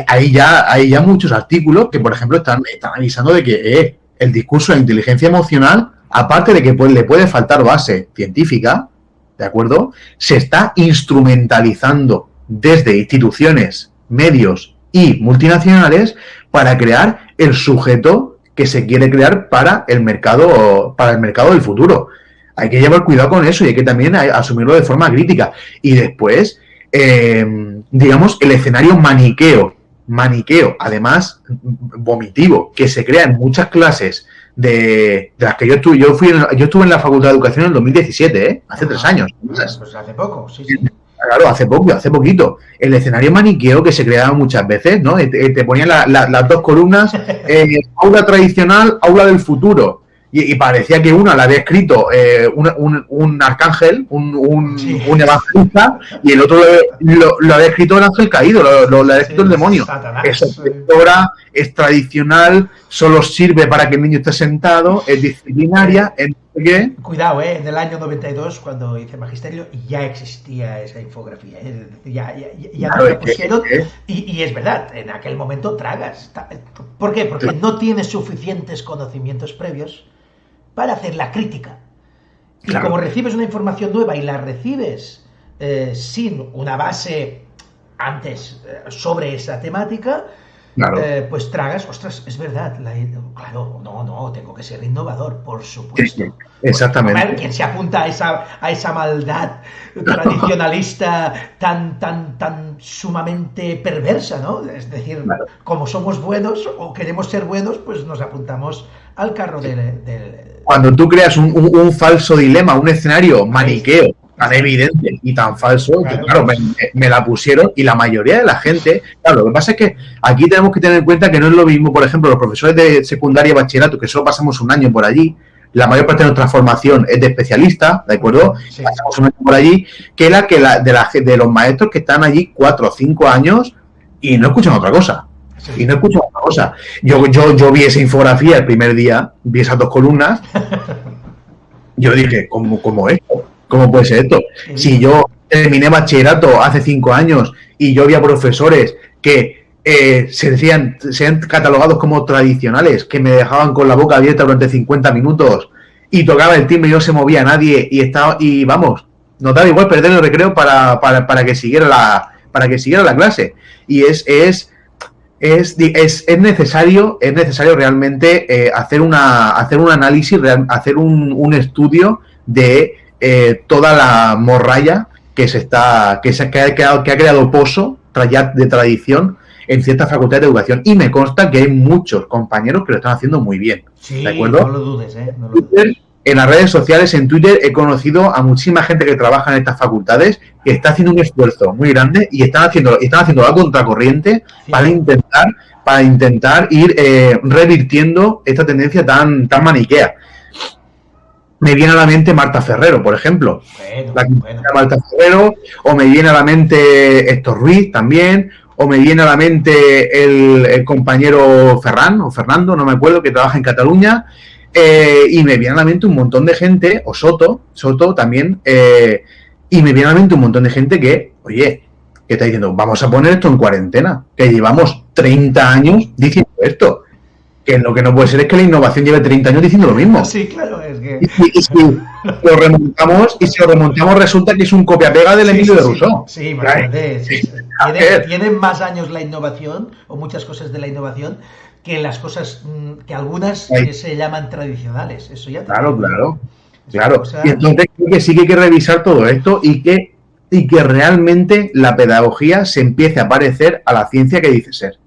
Hay ya muchos artículos que, por ejemplo, están avisando de que el discurso de inteligencia emocional, aparte de que le puede faltar base científica, ¿de acuerdo? Se está instrumentalizando desde instituciones, medios y multinacionales para crear el sujeto que se quiere crear para el mercado del futuro. Hay que llevar cuidado con eso y hay que también asumirlo de forma crítica. Y después, digamos, el escenario maniqueo, además vomitivo, que se crea en muchas clases de las que yo estuve en la Facultad de Educación en el 2017, hace 3 años. Pues hace poco, sí. Claro, hace poquito. El escenario maniqueo que se creaba muchas veces, ¿no? Te ponían las dos columnas, aula tradicional, aula del futuro. Y parecía que una la había escrito un arcángel, un evangelista, y el otro lo había escrito el ángel caído, lo había escrito el demonio. Es objetora, es tradicional, solo sirve para que el niño esté sentado, es disciplinaria, ¿qué? Cuidado, en el año 92, cuando hice magisterio, ya existía esa infografía. Ya claro, me la pusieron, y es verdad, en aquel momento tragas. ¿Por qué? Porque no tienes suficientes conocimientos previos para hacer la crítica. Y como recibes una información nueva y la recibes sin una base antes sobre esa temática, pues tragas, ostras, es verdad, tengo que ser innovador, por supuesto. Sí, exactamente. A ver, ¿quién se apunta a esa maldad tradicionalista tan sumamente perversa, ¿no? Es decir, como somos buenos o queremos ser buenos, pues nos apuntamos al carro del... Cuando tú creas un falso dilema, un escenario maniqueo tan evidente y tan falso, que claro, me la pusieron, y la mayoría de la gente, claro, lo que pasa es que aquí tenemos que tener en cuenta que no es lo mismo, por ejemplo, los profesores de secundaria y bachillerato, que solo pasamos un año por allí, la mayor parte de nuestra formación es de especialista, ¿de acuerdo? Sí. Pasamos un año por allí, que de los maestros que están allí 4 o 5 años y no escuchan otra cosa. Sí. Y no escucho otra cosa. Yo vi esa infografía el primer día, vi esas 2 columnas. Yo dije, ¿cómo esto? ¿Cómo puede ser esto? Si yo terminé bachillerato hace 5 años y yo había profesores que sean catalogados como tradicionales, que me dejaban con la boca abierta durante 50 minutos y tocaba el timbre y no se movía nadie y vamos, nos daba igual perder el recreo para que siguiera la clase. Y es necesario realmente hacer un análisis, hacer un estudio de toda la morralla que ha creado pozo de tradición en ciertas facultades de educación, y me consta que hay muchos compañeros que lo están haciendo muy bien. Sí, ¿de acuerdo? No lo dudes, no lo dudes. En las redes sociales, en Twitter, he conocido a muchísima gente que trabaja en estas facultades que está haciendo un esfuerzo muy grande y están haciendo la contracorriente, sí, para intentar ir revirtiendo esta tendencia tan maniquea. Me viene a la mente Marta Ferrero, por ejemplo. Marta Ferrero, o me viene a la mente Héctor Ruiz también, o me viene a la mente el compañero Ferran, o Fernando, no me acuerdo, que trabaja en Cataluña, y me viene a la mente un montón de gente, o Soto también, y me viene a la mente un montón de gente que, oye, que está diciendo, vamos a poner esto en cuarentena, que llevamos 30 años diciendo esto. Que lo que no puede ser es que la innovación lleve 30 años diciendo lo mismo. Sí, claro, es que... Y si lo remontamos, resulta que es un copia-pega del Emilio de Rousseau. Sí, imagínate. Tienen más años la innovación, o muchas cosas de la innovación, que las cosas, que algunas que se llaman tradicionales. Eso ya Claro. Y entonces creo que sí que hay que revisar todo esto y que realmente la pedagogía se empiece a parecer a la ciencia que dice ser.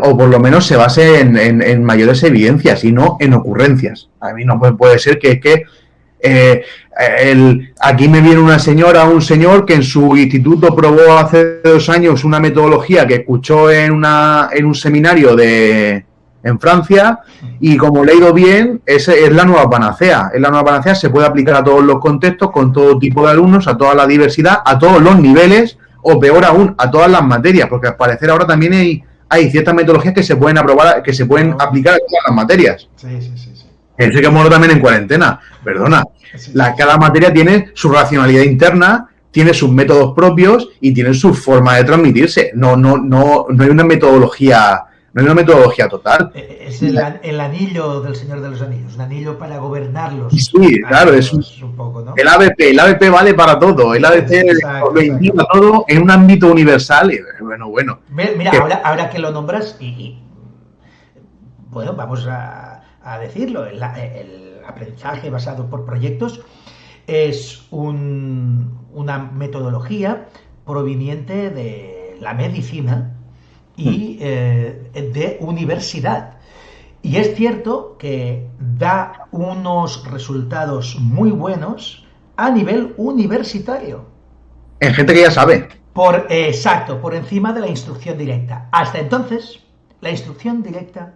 O por lo menos se base en mayores evidencias y no en ocurrencias. A mí no puede ser que aquí me viene un señor que en su instituto probó hace 2 años una metodología que escuchó en un seminario en Francia, y como le ha ido bien, es la nueva panacea. Es la nueva panacea, se puede aplicar a todos los contextos, con todo tipo de alumnos, a toda la diversidad, a todos los niveles, o peor aún, a todas las materias, porque al parecer ahora también hay ciertas metodologías que se pueden aplicar a todas las materias. Sí. Eso hay que moverlo también en cuarentena. Perdona. Cada materia tiene su racionalidad interna, tiene sus métodos propios y tiene su forma de transmitirse. No hay una metodología. No hay una metodología total. Es el anillo del Señor de los Anillos, un anillo para gobernarlos. Sí, claro, es un poco, ¿no? El ABP vale para todo. El ABP lo indica todo en un ámbito universal. Y bueno. Mira, ahora que lo nombras, bueno, vamos a decirlo, el aprendizaje basado por proyectos es una metodología proveniente de la medicina y de universidad. Y es cierto que da unos resultados muy buenos a nivel universitario. En gente que ya sabe. Exacto, por encima de la instrucción directa. Hasta entonces, la instrucción directa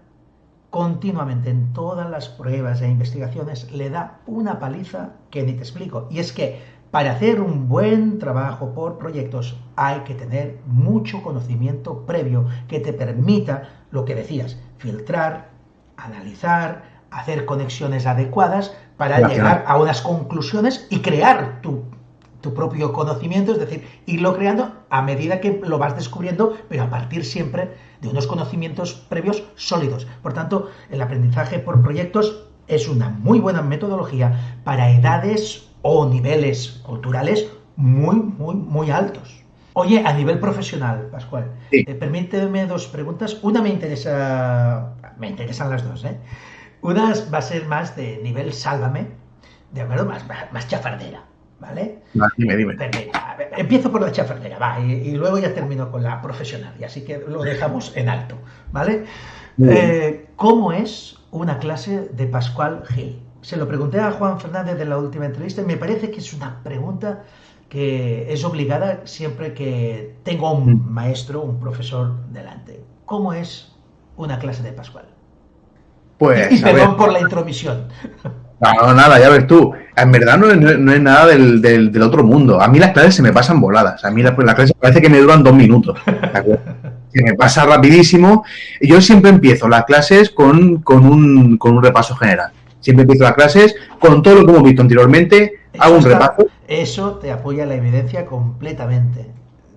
continuamente en todas las pruebas e investigaciones le da una paliza que ni te explico. Y es que para hacer un buen trabajo por proyectos hay que tener mucho conocimiento previo que te permita, lo que decías, filtrar, analizar, hacer conexiones adecuadas para llegar a unas conclusiones y crear tu propio conocimiento, es decir, irlo creando a medida que lo vas descubriendo, pero a partir siempre de unos conocimientos previos sólidos. Por tanto, el aprendizaje por proyectos es una muy buena metodología para edades o niveles culturales muy altos. Oye, a nivel profesional, Pascual, sí. Permíteme dos preguntas. Una me interesan las dos, ¿eh? Una va a ser más de nivel sálvame, de acuerdo, más chafardera, ¿vale? Dime. Empiezo por la chafardera, va, y luego ya termino con la profesional, y así que lo dejamos en alto, ¿vale? ¿Cómo es una clase de Pascual Gil? Se lo pregunté a Juan Fernández en la última entrevista y me parece que es una pregunta que es obligada siempre que tengo un maestro, un profesor delante. ¿Cómo es una clase de Pascual? Pues, y perdón por la intromisión. No, nada, ya ves tú. En verdad no es nada del otro mundo. A mí las clases se me pasan voladas. A mí las clases parece que me duran 2 minutos. Se me pasa rapidísimo. Yo siempre empiezo las clases con un repaso general. Siempre empiezo las clases con todo lo que hemos visto anteriormente, hago un repaso. Eso te apoya la evidencia completamente.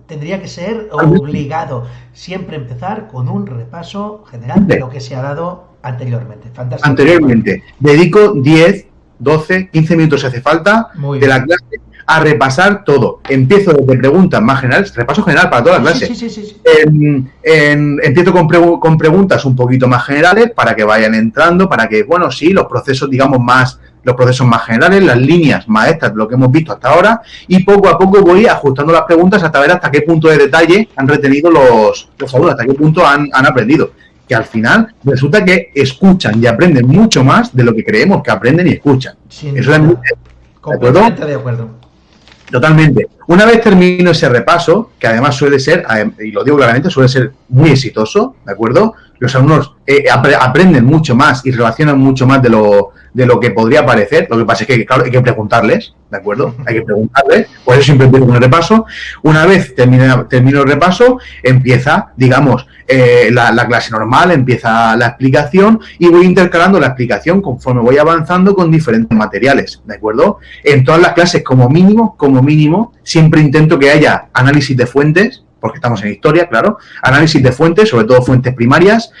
Tendría que ser obligado siempre empezar con un repaso general de lo que se ha dado anteriormente. Fantástico. Anteriormente. Dedico 10, 12, 15 minutos si hace falta de la clase a repasar todo. Empiezo desde preguntas más generales, repaso general para todas las clases. Sí. Empiezo con preguntas un poquito más generales para que vayan entrando, para que, bueno, sí, los procesos más generales, las líneas maestras de lo que hemos visto hasta ahora, y poco a poco voy ajustando las preguntas hasta ver hasta qué punto de detalle han retenido los alumnos, hasta qué punto han aprendido. Que al final resulta que escuchan y aprenden mucho más de lo que creemos que aprenden y escuchan. Eso es completamente de acuerdo. Totalmente. Una vez termino ese repaso, que además suele ser, y lo digo claramente, suele ser muy exitoso, ¿de acuerdo? Los alumnos aprenden mucho más y relacionan mucho más de lo que podría parecer. Lo que pasa es que, claro, hay que preguntarles, ¿de acuerdo? Hay que preguntarles. Por eso siempre empiezo con el repaso. Una vez termino el repaso, empieza, digamos, la clase normal, empieza la explicación y voy intercalando la explicación conforme voy avanzando con diferentes materiales, ¿de acuerdo? En todas las clases, como mínimo, siempre intento que haya análisis de fuentes, porque estamos en historia, claro, análisis de fuentes, sobre todo fuentes primarias,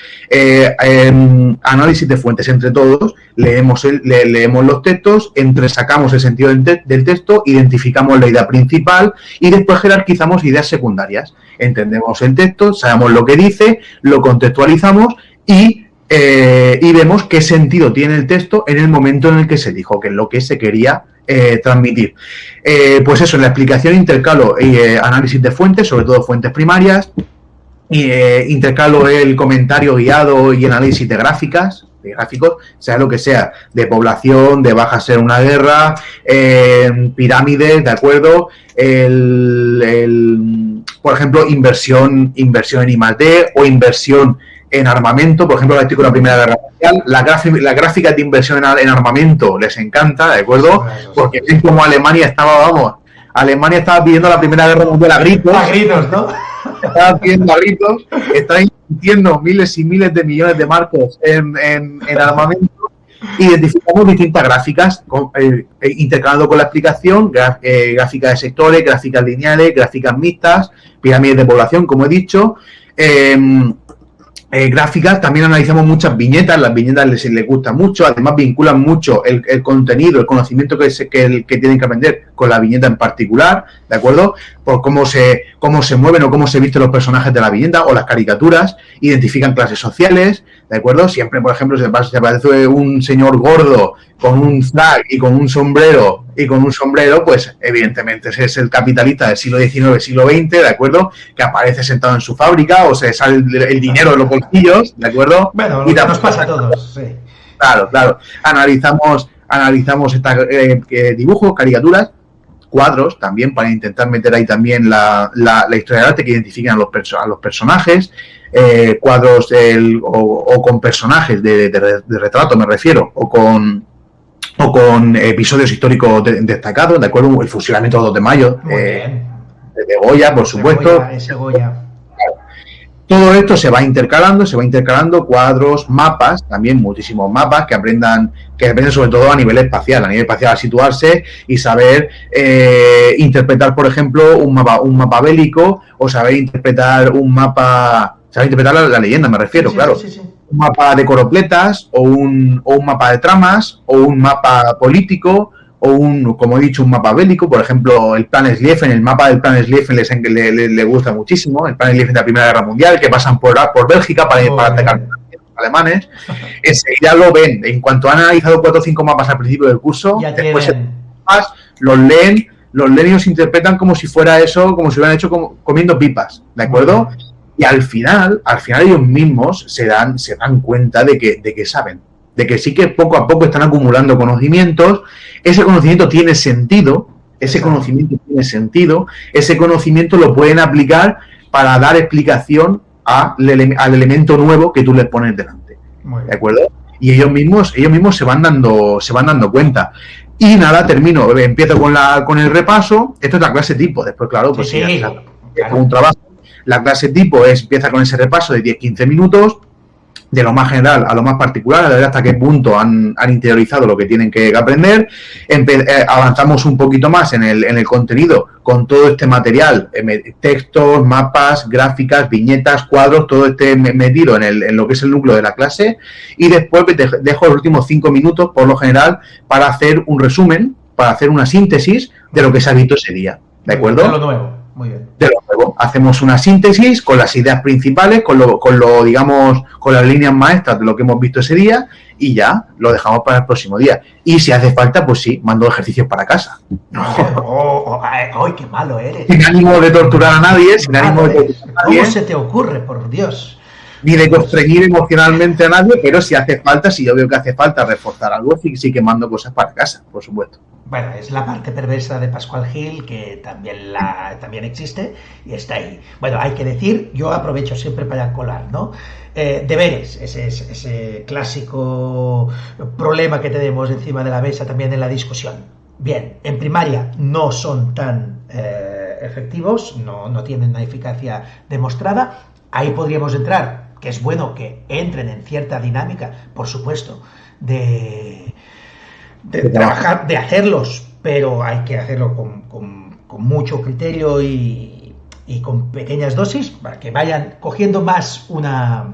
análisis de fuentes entre todos, leemos los textos, entresacamos el sentido del texto, identificamos la idea principal y después jerarquizamos ideas secundarias. Entendemos el texto, sabemos lo que dice, lo contextualizamos y vemos qué sentido tiene el texto en el momento en el que se dijo, que es lo que se quería transmitir. Pues eso, en la explicación intercalo análisis de fuentes, sobre todo fuentes primarias, intercalo el comentario guiado y análisis de gráficos, sea lo que sea, de población, de baja ser una guerra, pirámides, ¿de acuerdo? Por ejemplo, inversión en I+D o inversión en armamento, por ejemplo, la Primera Guerra Mundial, la gráfica de inversión en armamento les encanta, ¿de acuerdo? Porque ven como Alemania estaba pidiendo la Primera Guerra Mundial a gritos. A gritos, ¿no? Estaba pidiendo a gritos, estaba invirtiendo miles y miles de millones de marcos en armamento Identificamos distintas gráficas, intercalando con la explicación, gráficas de sectores, gráficas lineales, gráficas mixtas, pirámides de población, como he dicho. Gráficas, también analizamos muchas viñetas, las viñetas les gusta mucho, además vinculan mucho el contenido, el conocimiento que tienen que aprender con la viñeta en particular, ¿de acuerdo? Por cómo se mueven o cómo se visten los personajes de la viñeta o las caricaturas, identifican clases sociales, ¿de acuerdo? Siempre, por ejemplo, se aparece un señor gordo con un frac y con un sombrero, pues evidentemente ese es el capitalista del siglo XIX, siglo XX, ¿de acuerdo? Que aparece sentado en su fábrica o se sale el dinero de los bolsillos, ¿de acuerdo? Bueno, lo que nos pasa a todos, sí. Claro. Analizamos estos dibujos, caricaturas, cuadros también, para intentar meter ahí también la historia del arte que identifiquen a los personajes, cuadros o con personajes de retrato, me refiero, o con episodios históricos destacados, ¿de acuerdo? El fusilamiento del 2 de mayo, de Goya, por supuesto. Ese Goya. Todo esto se va intercalando cuadros, mapas, también muchísimos mapas que aprendan sobre todo a nivel espacial a situarse y saber interpretar, por ejemplo, un mapa bélico, o saber interpretar la leyenda, me refiero, claro. Sí. Un mapa de coropletas, o un mapa de tramas, o un mapa político, o como he dicho, un mapa bélico. Por ejemplo, el plan Schlieffen, el mapa del plan Schlieffen le gusta muchísimo, el plan Schlieffen de la Primera Guerra Mundial, que pasan por Bélgica para atacar a los alemanes. Enseguida lo ven. En cuanto han analizado 4 o 5 mapas al principio del curso, después los leen y los interpretan como si fuera eso, como si hubieran hecho comiendo pipas, ¿de acuerdo? Y al final ellos mismos se dan cuenta de que saben, de que sí que poco a poco están acumulando conocimientos. Ese conocimiento tiene sentido, ese conocimiento lo pueden aplicar para dar explicación al elemento nuevo que tú les pones delante, ¿de acuerdo? Y ellos mismos se van dando cuenta. Y nada, empiezo con el repaso. Esto es la clase tipo. Después, claro, pues un trabajo. La clase tipo empieza con ese repaso de 10-15 minutos, de lo más general a lo más particular, a ver hasta qué punto han interiorizado lo que tienen que aprender. Avanzamos un poquito más en el contenido con todo este material, textos, mapas, gráficas, viñetas, cuadros, todo metido en lo que es el núcleo de la clase, y después dejo los últimos 5 minutos, por lo general, para hacer un resumen, para hacer una síntesis de lo que se ha visto ese día, ¿de acuerdo? De lo nuevo. Muy bien. De lo nuevo. Hacemos una síntesis con las ideas principales, con las líneas maestras de lo que hemos visto ese día, y ya lo dejamos para el próximo día. Y si hace falta, pues sí, mando ejercicios para casa. ¡Ay, qué malo eres! Sin ánimo de torturar a nadie, ¿Cómo se te ocurre, por Dios? Ni de constreñir emocionalmente a nadie, pero si hace falta, si yo veo que hace falta reforzar algo, sí que mando cosas para casa, por supuesto. Bueno, es la parte perversa de Pascual Gil, que también existe y está ahí. Bueno, hay que decir, yo aprovecho siempre para colar, ¿no? Deberes, ese clásico problema que tenemos encima de la mesa también en la discusión. Bien, en primaria no son tan efectivos, no tienen una eficacia demostrada. Ahí podríamos entrar, que es bueno que entren en cierta dinámica, por supuesto, de trabajar, de hacerlos, pero hay que hacerlo con mucho criterio y con pequeñas dosis para que vayan cogiendo más una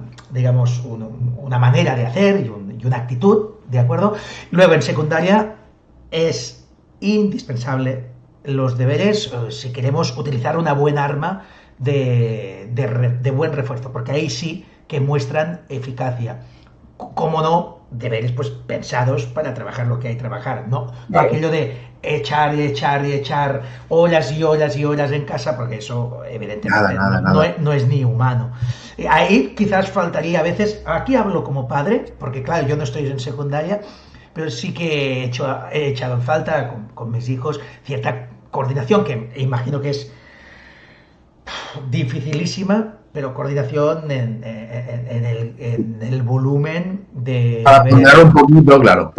manera de hacer y una actitud, ¿de acuerdo? Luego en secundaria es indispensable los deberes si queremos utilizar una buena arma de buen refuerzo, porque ahí sí que muestran eficacia. Como no, deberes pues pensados para trabajar lo que hay que trabajar, no aquello de echar horas y horas y horas en casa, porque eso evidentemente no es ni humano. Ahí quizás faltaría a veces, aquí hablo como padre, porque claro, yo no estoy en secundaria, pero sí que he echado en falta con mis hijos cierta coordinación, que imagino que es dificilísima, pero coordinación en el volumen de... Para ponderar un poquito, claro.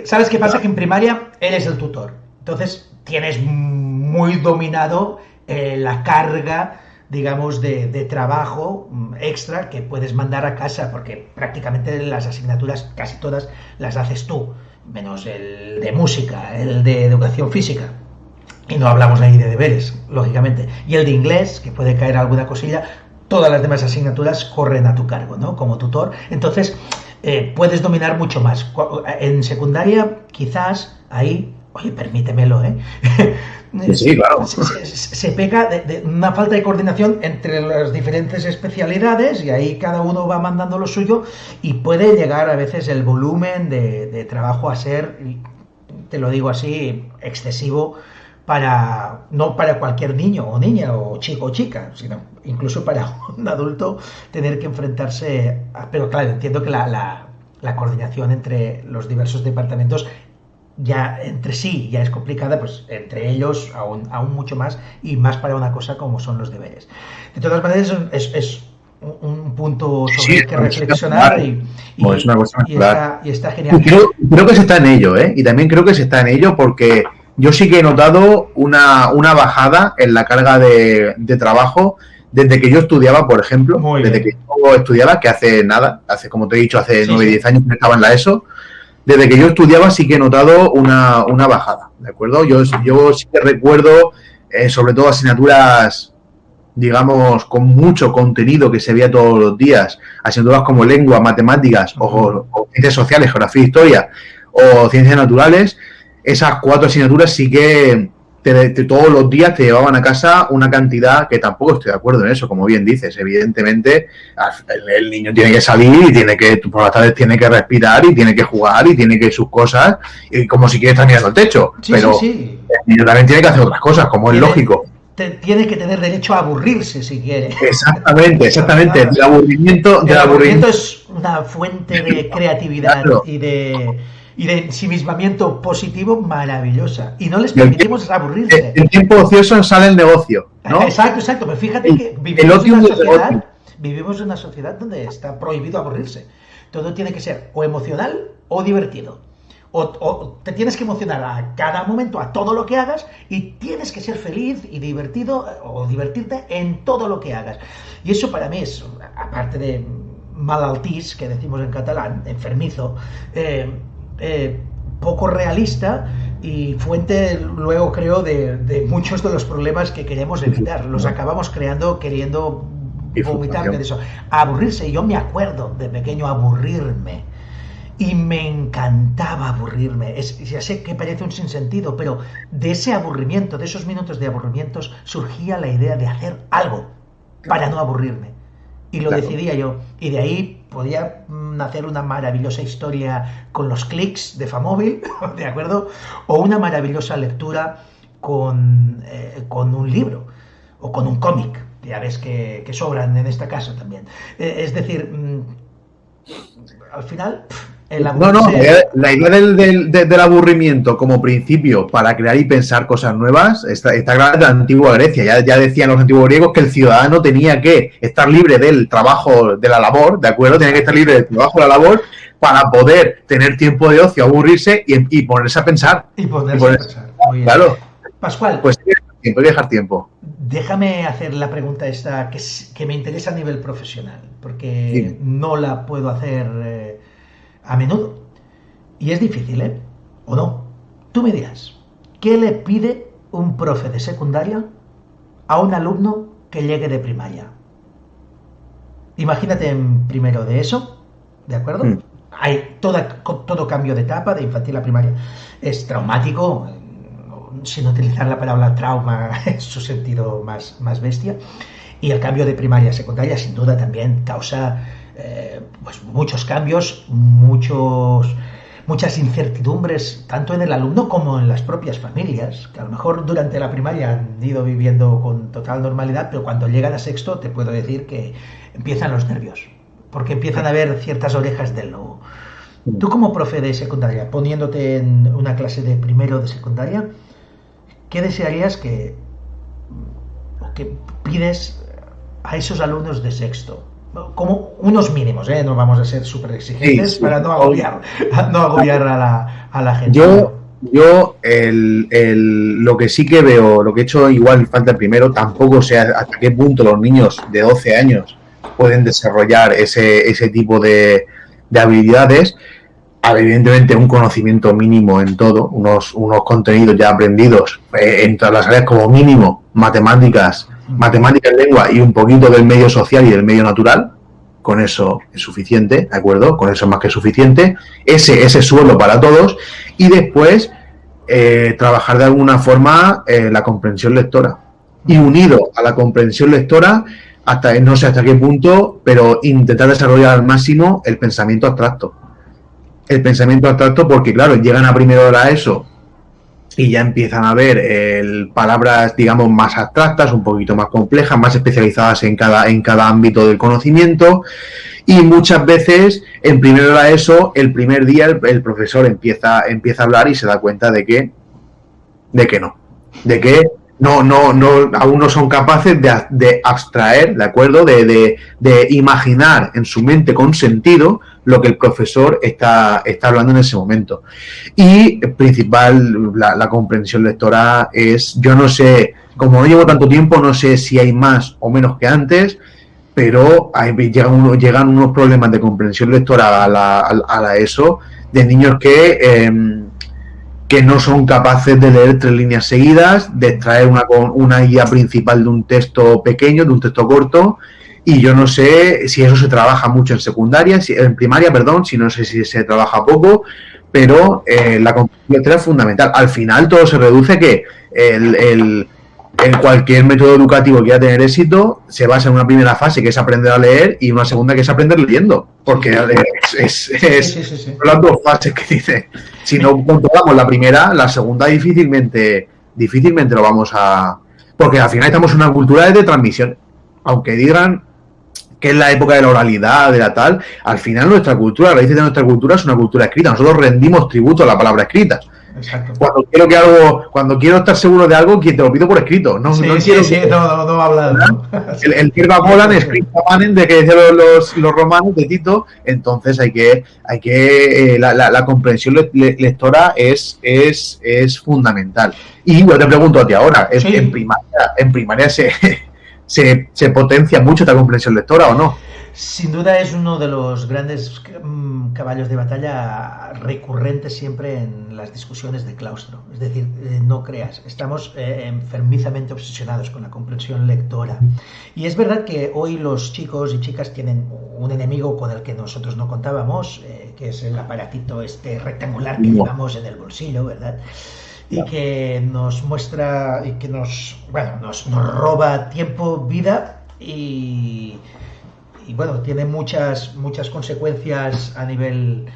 ¿Sabes qué pasa? Que en primaria eres el tutor. Entonces tienes muy dominado la carga digamos, de trabajo extra que puedes mandar a casa, porque prácticamente las asignaturas, casi todas, las haces tú, menos el de música, el de educación física. Y no hablamos ahí de deberes, lógicamente. Y el de inglés, que puede caer alguna cosilla, todas las demás asignaturas corren a tu cargo, ¿no? Como tutor. Entonces, puedes dominar mucho más. En secundaria, quizás, ahí, oye, permítemelo, ¿eh? Sí, claro. Se peca de una falta de coordinación entre las diferentes especialidades y ahí cada uno va mandando lo suyo y puede llegar a veces el volumen de trabajo a ser, te lo digo así, excesivo no para cualquier niño o niña o chico o chica, sino incluso para un adulto tener que enfrentarse pero claro, entiendo que la coordinación entre los diversos departamentos ya entre sí ya es complicada, pues entre ellos aún mucho más, y más para una cosa como son los deberes. De todas maneras, es un punto sobre el que reflexionar y está genial. Creo que se está en ello, ¿eh? Y también creo que se está en ello porque yo sí que he notado una bajada en la carga de trabajo desde que yo estudiaba, por ejemplo. Desde que yo estudiaba, que hace como te he dicho, hace 9 o 10 años que estaba en la ESO. Desde que yo estudiaba sí que he notado una bajada, ¿de acuerdo? Yo sí que recuerdo, sobre todo asignaturas, digamos, con mucho contenido que se veía todos los días, asignaturas como lengua, matemáticas o ciencias sociales, geografía, historia o ciencias naturales. Esas 4 asignaturas sí que todos los días te llevaban a casa una cantidad que tampoco estoy de acuerdo en eso, como bien dices. Evidentemente, el niño tiene que salir y por las tardes tiene que respirar y tiene que jugar y tiene que sus cosas, y como si quiere estar mirando el techo. Pero el niño también tiene que hacer otras cosas, como es lógico. Tiene que tener derecho a aburrirse si quiere. Exactamente. El aburrimiento es una fuente de creatividad y de ensimismamiento positivo maravillosa. Y no les permitimos aburrirse. El tiempo ocioso sale el negocio, ¿no? Exacto. Pero fíjate que vivimos en una sociedad donde está prohibido aburrirse. Todo tiene que ser o emocional o divertido. O te tienes que emocionar a cada momento, a todo lo que hagas, y tienes que ser feliz y divertido o divertirte en todo lo que hagas. Y eso para mí es, aparte de malaltís, que decimos en catalán, enfermizo, poco realista y fuente, luego creo, de muchos de los problemas que queremos evitar. Los acabamos creando queriendo vomitar de eso. Aburrirse, yo me acuerdo de pequeño aburrirme y me encantaba aburrirme. Ya sé que parece un sinsentido, pero de ese aburrimiento, de esos minutos de aburrimientos, surgía la idea de hacer algo para no aburrirme. Y lo decidía yo. Y de ahí podía nacer una maravillosa historia con los clics de Famóvil, ¿de acuerdo? O una maravillosa lectura con un libro o con un cómic. Ya ves que sobran en este caso también. Es decir, al final... la idea del aburrimiento como principio para crear y pensar cosas nuevas está clara de la antigua Grecia. Ya decían los antiguos griegos que el ciudadano tenía que estar libre del trabajo, de la labor, ¿de acuerdo? Tenía que estar libre del trabajo, de la labor, para poder tener tiempo de ocio, aburrirse y ponerse a pensar. Y ponerse a pensar. Claro. Pascual. Pues hay que dejar tiempo. Déjame hacer la pregunta esta que me interesa a nivel profesional, porque no la puedo hacer a menudo. Y es difícil, ¿eh? ¿O no? Tú me dirás, ¿qué le pide un profe de secundaria a un alumno que llegue de primaria? Imagínate en primero de eso, ¿de acuerdo? Hay todo cambio de etapa, de infantil a primaria. Es traumático, sin utilizar la palabra trauma en su sentido más bestia. Y el cambio de primaria a secundaria, sin duda, también causa pues muchos cambios, muchas incertidumbres, tanto en el alumno como en las propias familias, que a lo mejor durante la primaria han ido viviendo con total normalidad, pero cuando llegan a sexto te puedo decir que empiezan los nervios, porque empiezan a haber ciertas orejas del lobo. Tú como profe de secundaria, poniéndote en una clase de primero de secundaria, ¿qué desearías que pides a esos alumnos de sexto? Como unos mínimos, no vamos a ser súper exigentes para no agobiar a la gente. Yo lo que sí que veo, lo que he hecho igual falta el primero, tampoco sé hasta qué punto los niños de 12 años pueden desarrollar ese tipo de habilidades. Evidentemente un conocimiento mínimo en todo, unos contenidos ya aprendidos en todas las áreas como mínimo, matemáticas, lengua y un poquito del medio social y del medio natural. Con eso es suficiente, ¿de acuerdo? Con eso es más que suficiente. Ese suelo para todos. Y después trabajar de alguna forma la comprensión lectora. Y unido a la comprensión lectora, hasta no sé hasta qué punto, pero intentar desarrollar al máximo el pensamiento abstracto. El pensamiento abstracto porque, claro, llegan a primero de la ESO y ya empiezan a ver palabras, digamos, más abstractas, un poquito más complejas, más especializadas en cada ámbito del conocimiento. Y muchas veces, en primero de la ESO, el primer día el profesor empieza a hablar y se da cuenta de que aún no son capaces de abstraer, ¿de acuerdo? De imaginar en su mente con sentido lo que el profesor está hablando en ese momento. Y principal, la comprensión lectora es, yo no sé, como no llevo tanto tiempo, no sé si hay más o menos que antes, pero llegan unos problemas de comprensión lectora a la ESO de niños que no son capaces de leer 3 líneas seguidas, de extraer una guía principal de un texto pequeño, de un texto corto, y yo no sé si eso se trabaja mucho en secundaria, en primaria, perdón, si no sé si se trabaja poco, pero la comprensión lectora es fundamental. Al final todo se reduce a que cualquier método educativo que quiera tener éxito se basa en una primera fase que es aprender a leer y una segunda que es aprender leyendo, porque son las dos fases que dice. Si no controlamos la primera, la segunda difícilmente lo vamos a... Porque al final estamos en una cultura de transmisión. Aunque digan que es la época de la oralidad, de la tal, al final nuestra cultura, la raíz de nuestra cultura es una cultura escrita. Nosotros rendimos tributo a la palabra escrita. Exacto. Cuando quiero estar seguro de algo, te lo pido por escrito. No habla. ¿No? El verba volan, escrita manen, de que decían los romanos de Tito. Entonces la comprensión lectora es fundamental. Y yo te pregunto a ti ahora, en primaria se potencia mucho esta comprensión lectora o no? Sin duda es uno de los grandes caballos de batalla recurrentes siempre en las discusiones de claustro. Es decir, no creas, estamos enfermizamente obsesionados con la comprensión lectora. Y es verdad que hoy los chicos y chicas tienen un enemigo con el que nosotros no contábamos, que es el aparatito rectangular que llevamos en el bolsillo, ¿verdad? Y que nos muestra y que nos roba tiempo, vida y bueno, tiene muchas consecuencias a nivel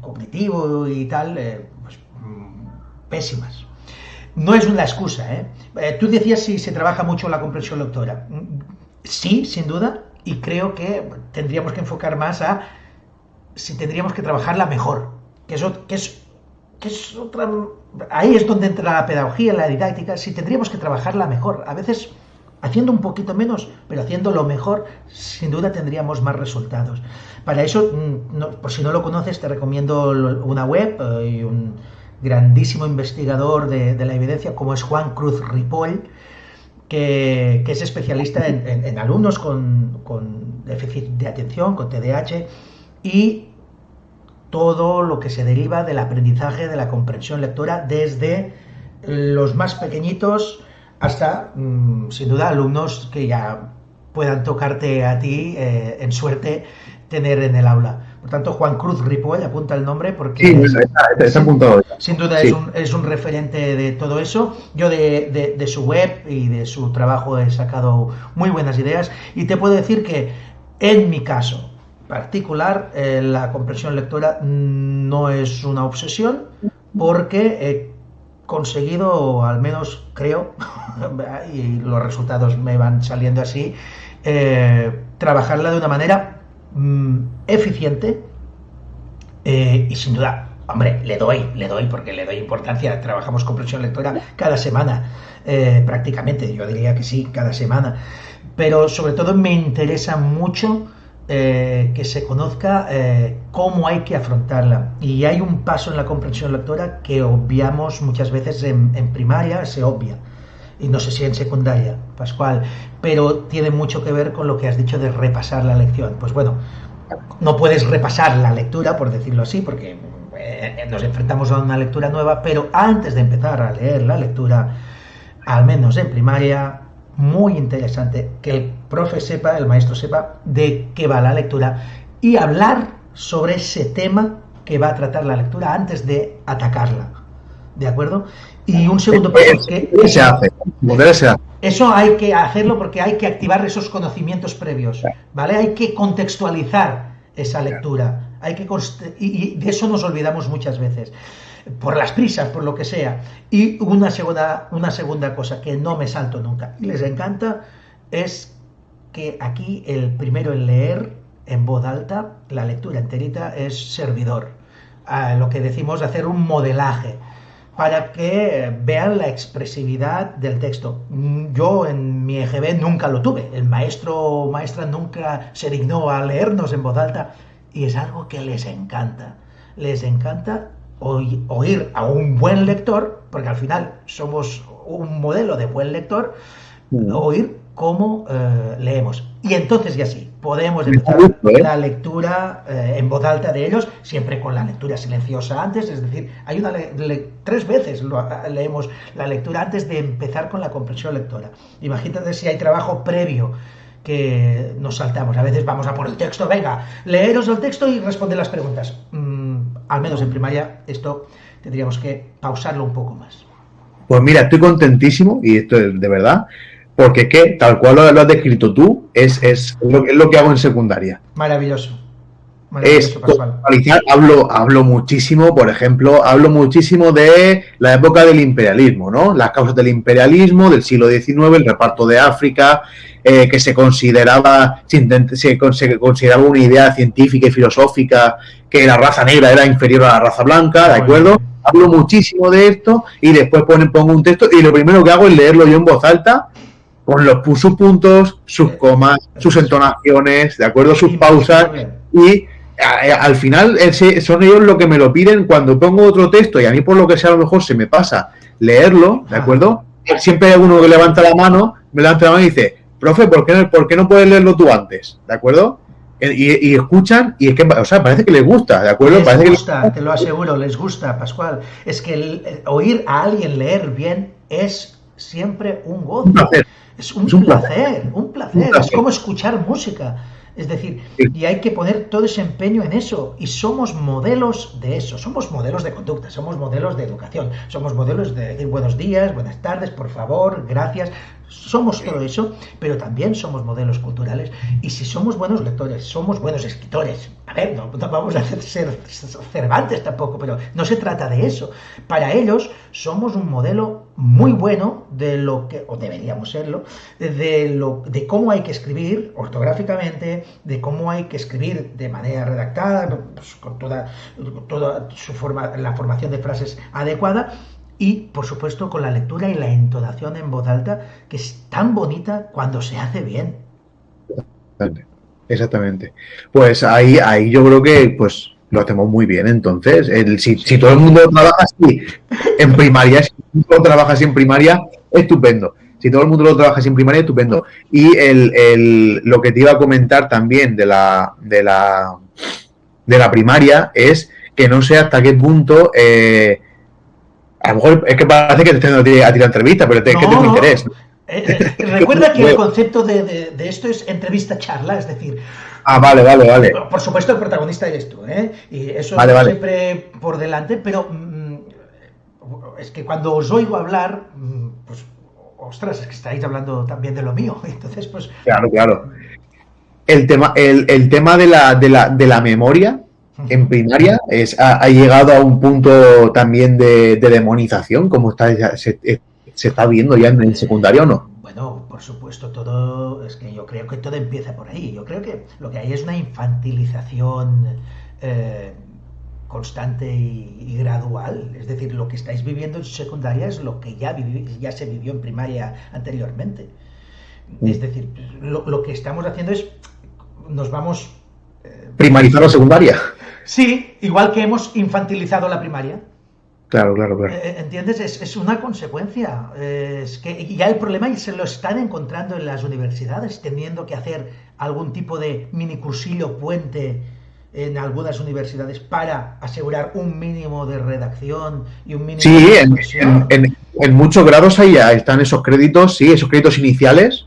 cognitivo y tal, pésimas. No es una excusa, Tú decías si se trabaja mucho la comprensión lectora. Sí, sin duda, y creo que tendríamos que enfocar más a si tendríamos que trabajarla mejor, que es otra... Ahí es donde entra la pedagogía, la didáctica. Si tendríamos que trabajarla mejor, a veces haciendo un poquito menos, pero haciéndolo mejor, sin duda tendríamos más resultados. Para eso, por si no lo conoces, te recomiendo una web y un grandísimo investigador de la evidencia como es Juan Cruz Ripoll, que es especialista en alumnos con déficit de atención, con TDAH, y todo lo que se deriva del aprendizaje de la comprensión lectora desde los más pequeñitos hasta, sin duda, alumnos que ya puedan tocarte a ti, en suerte, tener en el aula. Por tanto, Juan Cruz Ripoll, apunta el nombre porque está apuntado. Sin duda sí. es un referente de todo eso. Yo de su web y de su trabajo he sacado muy buenas ideas y te puedo decir que en mi caso particular la comprensión lectora no es una obsesión porque he conseguido, al menos creo, y los resultados me van saliendo así, trabajarla de una manera eficiente y sin duda, hombre, le doy porque le doy importancia. Trabajamos comprensión lectora cada semana, prácticamente, yo diría que sí, cada semana, pero sobre todo me interesa mucho que se conozca cómo hay que afrontarla. Y hay un paso en la comprensión lectora que obviamos muchas veces en primaria, se obvia. Y no sé si en secundaria, Pascual, pero tiene mucho que ver con lo que has dicho de repasar la lección. Pues bueno, no puedes repasar la lectura, por decirlo así, porque nos enfrentamos a una lectura nueva, pero antes de empezar a leer la lectura, al menos en primaria, muy interesante que el profe sepa, el maestro sepa de qué va la lectura y hablar sobre ese tema que va a tratar la lectura antes de atacarla. ¿De acuerdo? Y un segundo paso que se hace. Eso hay que hacerlo porque hay que activar esos conocimientos previos, ¿vale? Hay que contextualizar esa lectura, y de eso nos olvidamos muchas veces, por las prisas, por lo que sea. Y una segunda cosa que no me salto nunca, y les encanta, es que aquí el primero en leer en voz alta, la lectura enterita, es servidor. Lo que decimos, hacer un modelaje, para que vean la expresividad del texto. Yo en mi EGB nunca lo tuve, el maestro o maestra nunca se dignó a leernos en voz alta, y es algo que les encanta oír a un buen lector, porque al final somos un modelo de buen lector, oír cómo leemos. Y entonces ya sí, podemos empezar la lectura en voz alta de ellos, siempre con la lectura silenciosa antes, es decir, hay 3 veces leemos la lectura antes de empezar con la comprensión lectora. Imagínate si hay trabajo previo que nos saltamos. A veces vamos a por el texto, venga, leeros el texto y responder las preguntas. Al menos en primaria esto tendríamos que pausarlo un poco más. Pues mira, estoy contentísimo, y esto es de verdad, porque es que, tal cual lo has descrito tú, es lo que hago en secundaria. Maravilloso. Es actualizar. Hablo muchísimo, por ejemplo, de la época del imperialismo, ¿no? Las causas del imperialismo del siglo XIX, el reparto de África, que se consideraba una idea científica y filosófica que la raza negra era inferior a la raza blanca, ¿de acuerdo? Hablo muchísimo de esto y después pongo un texto y lo primero que hago es leerlo yo en voz alta, con sus puntos, sus comas, sus entonaciones, ¿de acuerdo? Sus pausas, y al final son ellos los que me lo piden cuando pongo otro texto, y a mí por lo que sea a lo mejor se me pasa leerlo, ¿de acuerdo? Siempre hay alguno que levanta la mano y dice, profe, ¿por qué no puedes leerlo tú antes? ¿De acuerdo? Y escuchan, y es que, o sea, parece que les gusta, ¿de acuerdo? Les gusta, te lo aseguro, les gusta, Pascual. Es que oír a alguien leer bien es siempre un gozo. Un placer. Es un placer. Es como escuchar música. Es decir, y hay que poner todo ese empeño en eso, y somos modelos de eso, somos modelos de conducta, somos modelos de educación, somos modelos de decir buenos días, buenas tardes, por favor, gracias, somos todo eso, pero también somos modelos culturales, y si somos buenos lectores, somos buenos escritores. A ver, no vamos a ser Cervantes tampoco, pero no se trata de eso. Para ellos somos un modelo muy bueno de lo que, o deberíamos serlo, de cómo hay que escribir ortográficamente, de cómo hay que escribir de manera redactada, pues, con toda la formación de frases adecuada, y por supuesto con la lectura y la entonación en voz alta, que es tan bonita cuando se hace bien. Exactamente. Pues ahí yo creo que pues lo hacemos muy bien. Entonces, si todo el mundo trabaja así en primaria, estupendo. Si todo el mundo lo trabaja así en primaria, estupendo. Y lo que te iba a comentar también de la primaria es que no sé hasta qué punto, a lo mejor es que parece que te estoy dando a tirar entrevista, pero es que tengo interés. Recuerda que el concepto de esto es entrevista-charla, es decir... Vale. Por supuesto, el protagonista eres tú, ¿eh? Y eso siempre por delante, pero es que cuando os oigo hablar, pues, ostras, es que estáis hablando también de lo mío, entonces, pues... Claro. El tema de la memoria en primaria ha llegado a un punto también de demonización, como se está viendo ya en secundaria, ¿o no? Bueno, por supuesto, es que yo creo que todo empieza por ahí. Yo creo que lo que hay es una infantilización constante y gradual. Es decir, lo que estáis viviendo en secundaria es lo que ya se vivió en primaria anteriormente. Es decir, lo que estamos haciendo es nos vamos primarizar la secundaria. Sí, igual que hemos infantilizado la primaria. Claro. ¿Entiendes? Es una consecuencia. Es que ya el problema se lo están encontrando en las universidades, teniendo que hacer algún tipo de minicursillo puente en algunas universidades para asegurar un mínimo de redacción y un mínimo Sí, de expresión. en muchos grados ahí ya están esos créditos, sí, esos créditos iniciales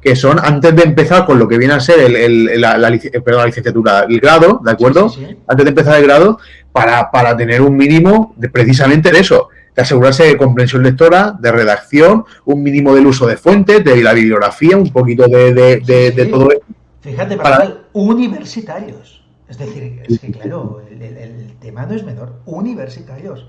que son antes de empezar con lo que viene a ser la licenciatura, el grado, ¿de acuerdo? Sí. Antes de empezar el grado, para tener un mínimo precisamente de eso, de asegurarse de comprensión lectora, de redacción, un mínimo del uso de fuentes, de la bibliografía, un poquito de todo esto. Fíjate, para universitarios. Es decir, es que claro, el tema no es menor. Universitarios.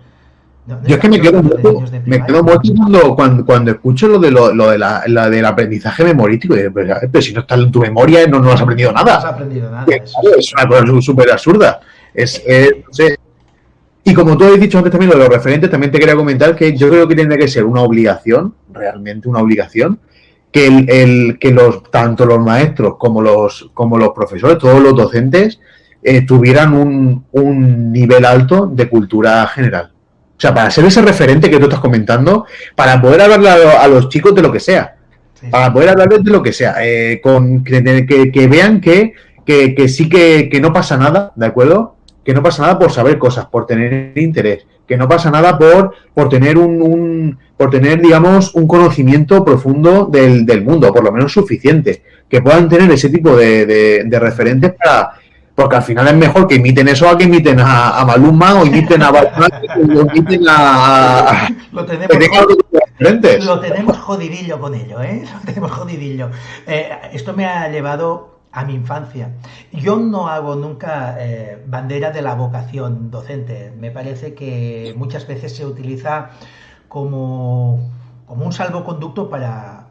No yo es que me quedo muerto cuando escucho lo del aprendizaje memorístico. Pero si no está en tu memoria, no has aprendido nada. No has aprendido nada. Es una cosa súper absurda. No sé. Y como tú habéis dicho antes también, lo de los referentes, también te quería comentar que yo creo que tiene que ser una obligación, realmente una obligación, que tanto los maestros como los profesores, todos los docentes, tuvieran un nivel alto de cultura general. O sea, para ser ese referente que tú estás comentando, para poder hablarle a los chicos de lo que sea, para poder hablarles de lo que sea, que vean que sí que no pasa nada, ¿de acuerdo? Que no pasa nada por saber cosas, por tener interés, que no pasa nada por tener digamos, un conocimiento profundo del mundo, por lo menos suficiente, que puedan tener ese tipo de referentes porque al final es mejor que imiten eso a que imiten a Maluma o imiten a Batman o imiten a lo tenemos jodidillo con ello, ¿eh? Lo tenemos jodidillo. Esto me ha llevado a mi infancia. Yo no hago nunca bandera de la vocación docente. Me parece que muchas veces se utiliza como un salvoconducto para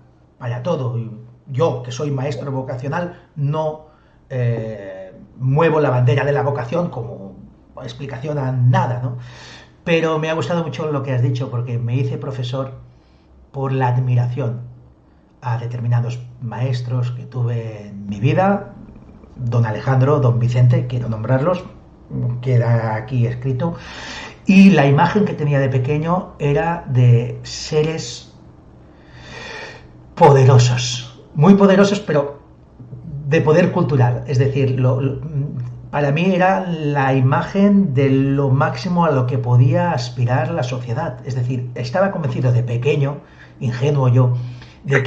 todo. Yo, que soy maestro vocacional, no muevo la bandera de la vocación como explicación a nada, ¿no? Pero me ha gustado mucho lo que has dicho, porque me hice profesor por la admiración a determinados maestros que tuve en mi vida, don Alejandro, don Vicente, quiero nombrarlos, queda aquí escrito, y la imagen que tenía de pequeño era de seres poderosos, muy poderosos, pero de poder cultural, es decir, para mí era la imagen de lo máximo a lo que podía aspirar la sociedad, es decir, estaba convencido de pequeño, ingenuo yo, de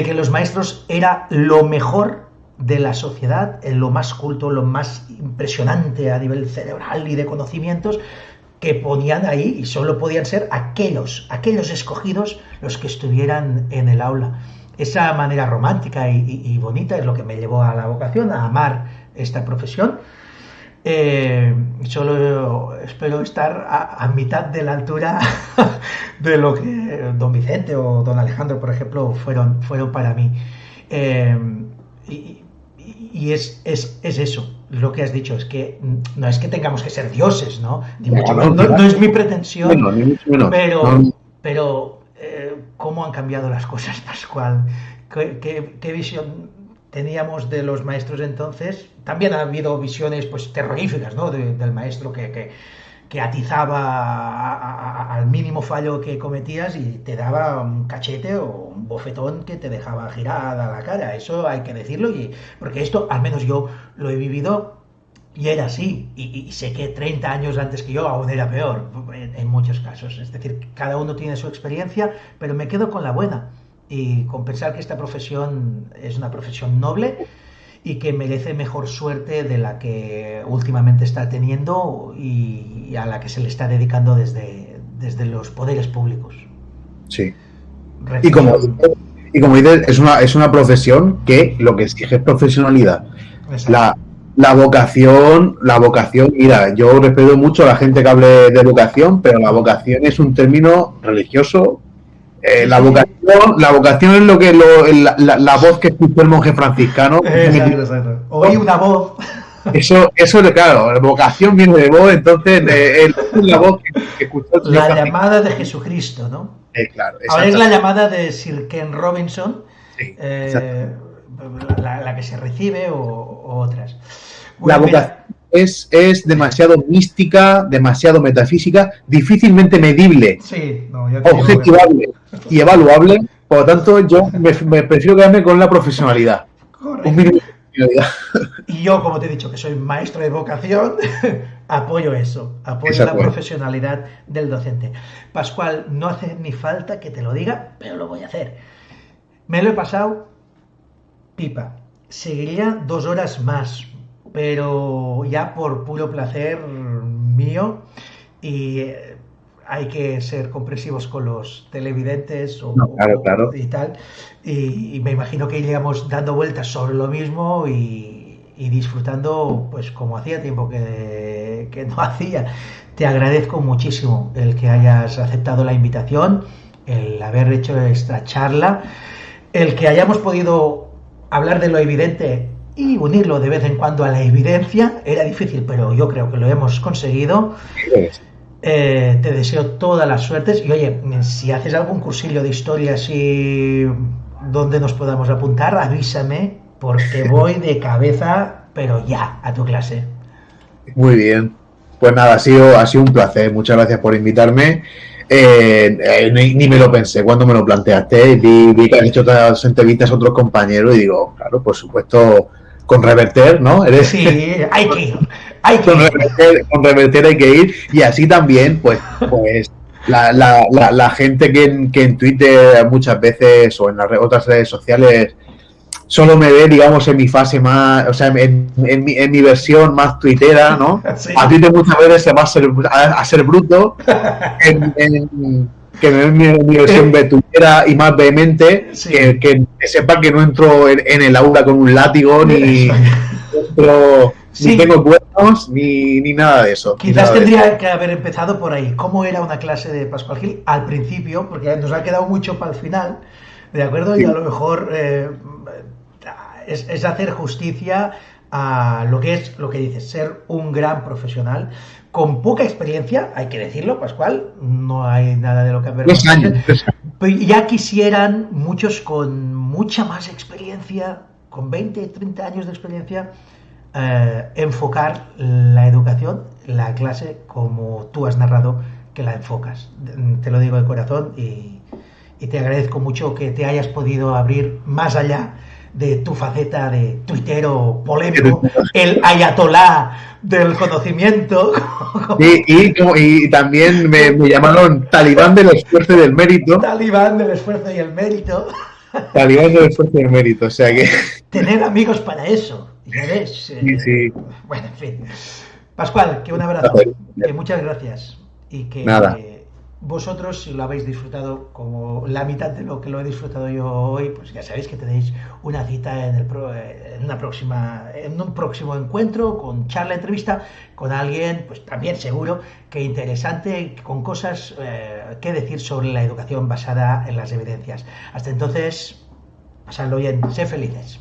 que los maestros era lo mejor de la sociedad, lo más culto, lo más impresionante a nivel cerebral y de conocimientos, que ponían ahí, y solo podían ser aquellos escogidos los que estuvieran en el aula. Esa manera romántica y bonita es lo que me llevó a la vocación, a amar esta profesión. Solo espero estar a mitad de la altura de lo que don Vicente o don Alejandro, por ejemplo, fueron para mí. Y es eso, lo que has dicho, es que no es que tengamos que ser dioses, ¿no? No es mi pretensión, pero ¿cómo han cambiado las cosas, Pascual? ¿Qué visión teníamos de los maestros entonces? También ha habido visiones pues terroríficas, ¿no? Del maestro que atizaba al mínimo fallo que cometías y te daba un cachete o un bofetón que te dejaba girada la cara. Eso hay que decirlo, porque esto, al menos yo lo he vivido y era así. Y sé que 30 años antes que yo aún era peor en muchos casos. Es decir, cada uno tiene su experiencia, pero me quedo con la buena y con pensar que esta profesión es una profesión noble y que merece mejor suerte de la que últimamente está teniendo y a la que se le está dedicando desde los poderes públicos. Sí. Y como dices, es una profesión que lo que exige es profesionalidad. La vocación, mira, yo respeto mucho a la gente que hable de vocación, pero la vocación es un término religioso. La vocación es lo que la voz que escuchó el monje franciscano. Exacto. Oí una voz. Eso claro, la vocación viene de voz, entonces es la voz que escuchó el la llamada de Jesucristo, ¿no? Claro. Ahora es la llamada de Sir Ken Robinson. Sí, la que se recibe o otras. La Bueno, mira, vocación es demasiado mística, demasiado metafísica, difícilmente medible, sí, no, yo te digo que no. objetivable y evaluable. Por lo tanto, yo me prefiero quedarme con la profesionalidad. Un Correcto. mínimo de profesionalidad. Y yo, como te he dicho, que soy maestro de vocación, apoyo eso, apoyo la Exacto. profesionalidad del docente. Pascual, no hace ni falta que te lo diga, pero lo voy a hacer. Me lo he pasado pipa. Seguiría 2 horas más, pero ya por puro placer mío y hay que ser comprensivos con los televidentes No, claro, claro. y tal. Y me imagino que iríamos dando vueltas sobre lo mismo y disfrutando, pues como hacía tiempo que no hacía. Te agradezco muchísimo el que hayas aceptado la invitación, el haber hecho esta charla, el que hayamos podido hablar de lo evidente y unirlo de vez en cuando a la evidencia. Era difícil, pero yo creo que lo hemos conseguido. Te deseo todas las suertes y oye, si haces algún cursillo de historia así donde nos podamos apuntar, avísame porque voy de cabeza, pero ya, a tu clase. Muy bien. Pues nada, ha sido un placer. Muchas gracias por invitarme. Ni me lo pensé cuando me lo planteaste. Vi que has hecho otras entrevistas a otros compañeros y digo, claro, por supuesto, con Reverter, ¿no? Sí, hay que ir, hay que ir. Con Reverter hay que ir. Y así también, pues la gente que en Twitter muchas veces o en otras redes sociales solo me ve, digamos, en mi fase más, o sea, en mi versión más tuitera, ¿no? Sí. A Twitter muchas veces se va a ser bruto, que me ve en mi versión tuitera y más vehemente, Sí. que sepa que no entro en el aula con un látigo, ni Sí. tengo cuernos, ni nada de eso. Quizás tendría que haber empezado por ahí. ¿Cómo era una clase de Pascual Gil al principio? Porque nos ha quedado mucho para el final, ¿de acuerdo? Sí. Y a lo mejor es hacer justicia a lo que es, lo que dices, ser un gran profesional con poca experiencia, hay que decirlo, Pascual, no hay nada de lo que avergonzarse. Pero ya quisieran muchos con mucha más experiencia, con 20, 30 años de experiencia, enfocar la educación, la clase, como tú has narrado que la enfocas. Te lo digo de corazón y te agradezco mucho que te hayas podido abrir más allá de tu faceta de tuitero polémico, el ayatolá del conocimiento. Y también me llamaron talibán del esfuerzo y del mérito. Talibán del esfuerzo y el mérito. Talibán del esfuerzo y el mérito, o sea que... Tener amigos para eso, ya ves. Sí. Bueno, en fin. Pascual, que un abrazo, que muchas gracias y que Nada. vosotros, si lo habéis disfrutado como la mitad de lo que lo he disfrutado yo hoy, pues ya sabéis que tenéis una cita en un próximo encuentro con charla, entrevista con alguien, pues también seguro que interesante, con cosas que decir sobre la educación basada en las evidencias. Hasta entonces, pasadlo bien, sed felices.